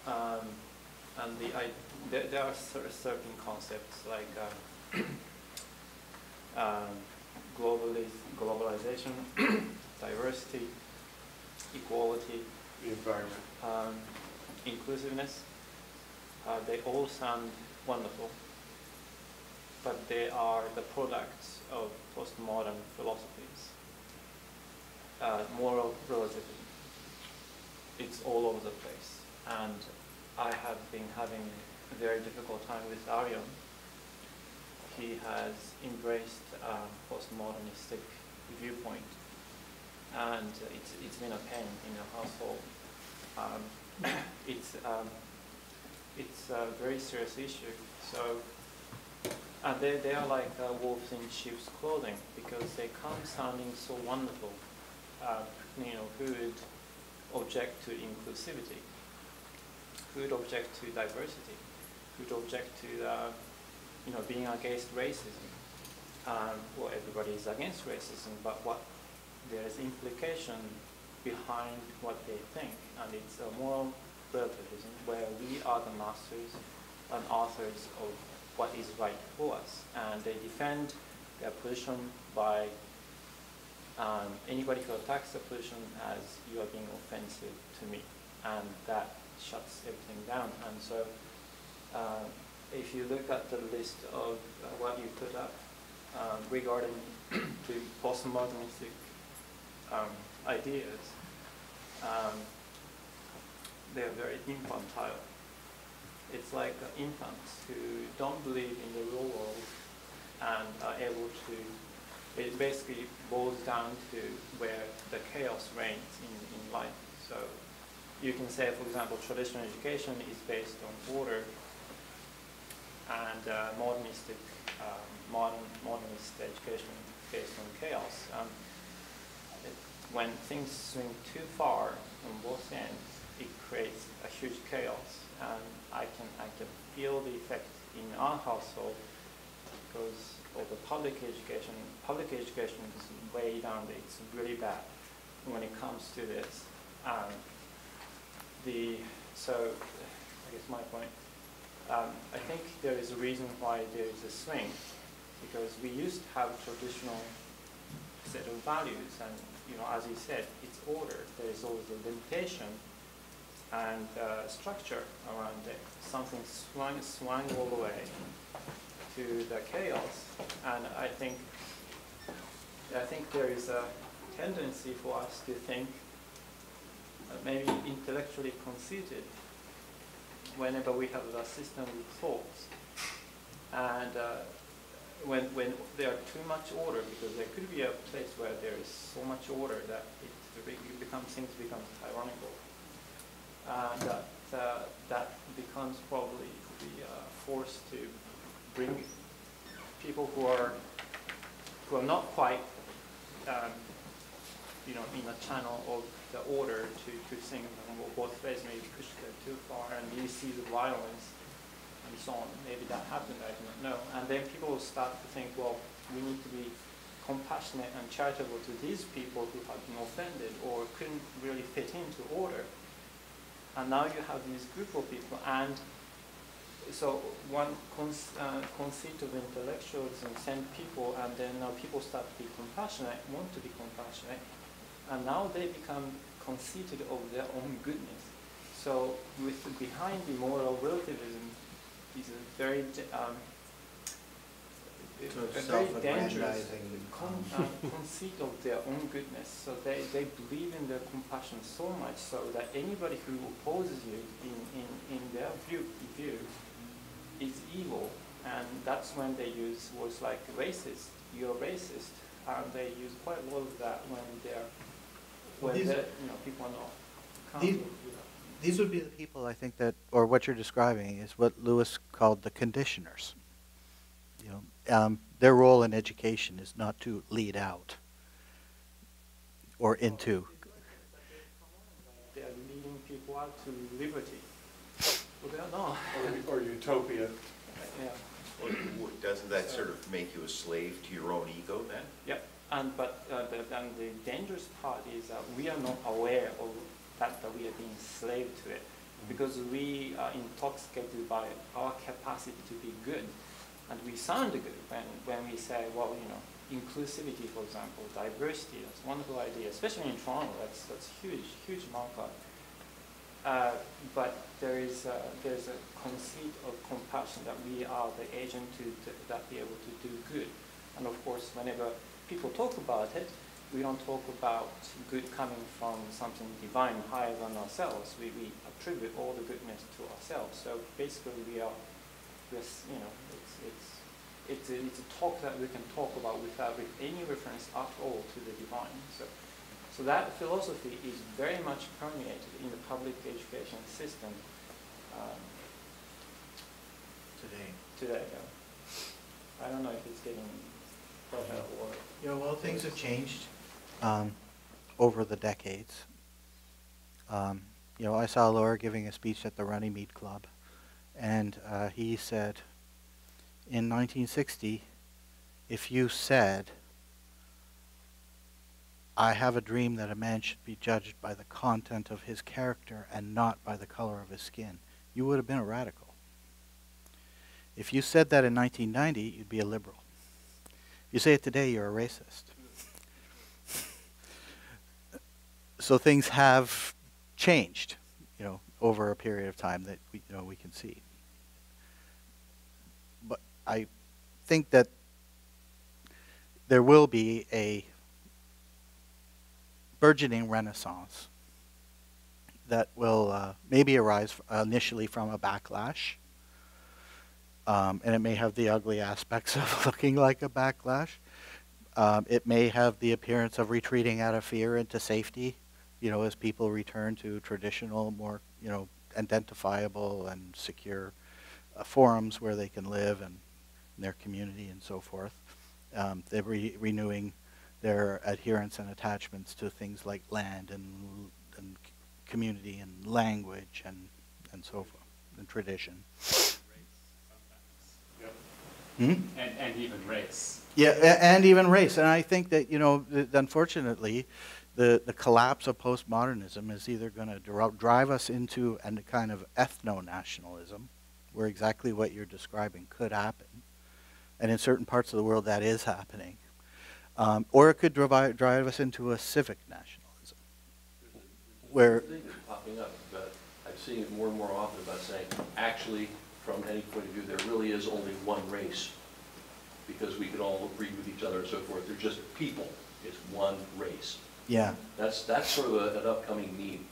and there are certain concepts like globalization, diversity, equality, The environment. Inclusiveness. They all sound wonderful, but they are the products of postmodern philosophies. Moral relativism. It's all over the place. And I have been having a very difficult time with Aryan. He has embraced postmodernistic viewpoint, and it's been a pain in the household. It's a very serious issue. So, and they are like wolves in sheep's clothing, because they come sounding so wonderful. Who would object to inclusivity? Who would object to diversity? Who would object to being against racism? Well, everybody is against racism, but there is implication behind what they think, and it's a moral relativism where we are the masters and authors of what is right for us, and they defend their position by anybody who attacks the position as you are being offensive to me, and that shuts everything down. And so if you look at the list of what you put up regarding the postmodernistic ideas, they're very infantile. It's like infants who don't believe in the real world and are able to, it basically boils down to where the chaos reigns in life. So you can say, for example, traditional education is based on order, and modernist education based on chaos. When things swing too far on both ends, it creates a huge chaos, and I can feel the effect in our household because of the public education. Public education is way down there. It's really bad when it comes to this. So I guess my point, I think there is a reason why there is a swing, because we used to have a traditional set of values, and as you said, it's order. There is always a limitation and structure around it. Something swung all the way to the chaos, and I think there is a tendency for us to think maybe intellectually conceited whenever we have a system with thoughts, and when there are too much order, because there could be a place where there is so much order that things become tyrannical. That becomes probably the force to bring people who are not quite in a channel of the order to think both ways, maybe push them too far, and you see the violence and so on. Maybe that happened, I do not know. And then people will start to think, well, we need to be compassionate and charitable to these people who have been offended or couldn't really fit into order. And now you have this group of people, and so one conceit of intellectualism send people, and then now people start to be compassionate, want to be compassionate, and now they become conceited of their own goodness. So behind the moral relativism is a very dangerous conceit of their own goodness. So they believe in their compassion so much so that anybody who opposes you in their view is evil. And that's when they use words like racist, you're racist. And they use quite a lot of that when people are not comfortable with that. These would be the people, I think, that, or what you're describing is what Lewis called the conditioners. Their role in education is not to lead out or into. They are leading people out to liberty. Well, they are not. Or utopia. Yeah. Well, doesn't that sort of make you a slave to your own ego then? Yep. But the dangerous part is that we are not aware of that we are being slave to it, because we are intoxicated by our capacity to be good, and we sound good when we say, well, inclusivity, for example, diversity. That's a wonderful idea, especially in Toronto. That's huge marker. But there's a conceit of compassion that we are the agent that be able to do good. And of course, whenever people talk about it, we don't talk about good coming from something divine higher than ourselves. We attribute all the goodness to ourselves. So basically, it's a talk that we can talk about with any reference at all to the divine. So that philosophy is very much permeated in the public education system today. I don't know if it's getting better or... Yeah, well, things have changed over the decades. I saw Laura giving a speech at the Runnymede Club, and he said, in 1960, if you said, I have a dream that a man should be judged by the content of his character and not by the color of his skin, you would have been a radical. If you said that in 1990, you'd be a liberal. If you say it today, you're a racist. So things have changed, over a period of time that we can see. But I think that there will be a burgeoning renaissance that will maybe arise initially from a backlash, and it may have the ugly aspects of looking like a backlash. It may have the appearance of retreating out of fear into safety, as people return to traditional, more, identifiable and secure forums where they can live and in their community and so forth. They're renewing their adherence and attachments to things like land and community and language and so forth, and tradition. And even race. Yeah, and even race. And I think that, unfortunately, the collapse of postmodernism is either going to drive us into a kind of ethno-nationalism, where exactly what you're describing could happen. And in certain parts of the world that is happening. Or it could drive us into a civic nationalism. Where thing is popping up, but I'm seeing it more and more often about saying, actually, from any point of view, there really is only one race, because we can all agree with each other and so forth. They're just people. It's one race. Yeah. That's sort of an upcoming meme.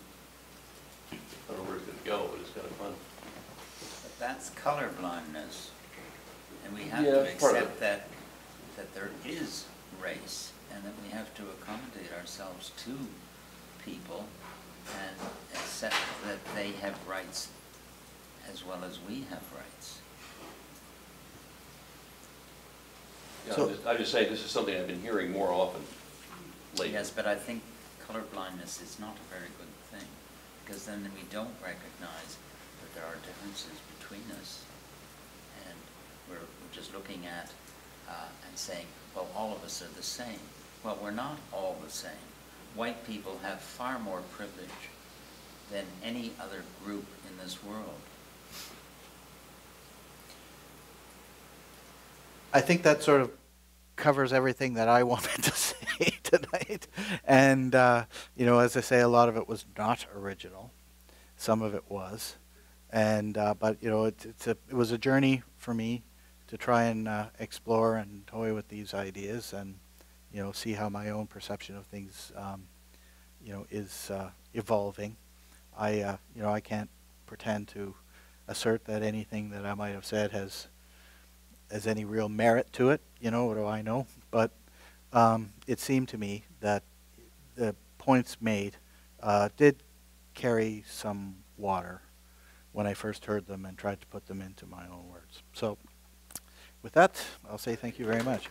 I don't know where it's going to go, but it's kind of fun. But that's colorblindness, and we have Yeah, to accept that there is race, and that we have to accommodate ourselves to people and accept that they have rights as well as we have rights. Yeah, So, I'm just saying this is something I've been hearing more often lately. Yes, but I think colorblindness is not a very good thing, because then we don't recognize that there are differences between us, and we're just looking at and saying, well, all of us are the same. Well, we're not all the same. White people have far more privilege than any other group in this world. I think that sort of covers everything that I wanted to say tonight. And, as I say, a lot of it was not original. Some of it was. And, but, it was a journey for me to try and explore and toy with these ideas and, see how my own perception of things, is evolving. I can't pretend to assert that anything that I might have said has any real merit to it. What do I know? But it seemed to me that the points made did carry some water when I first heard them and tried to put them into my own words. So with that, I'll say thank you very much.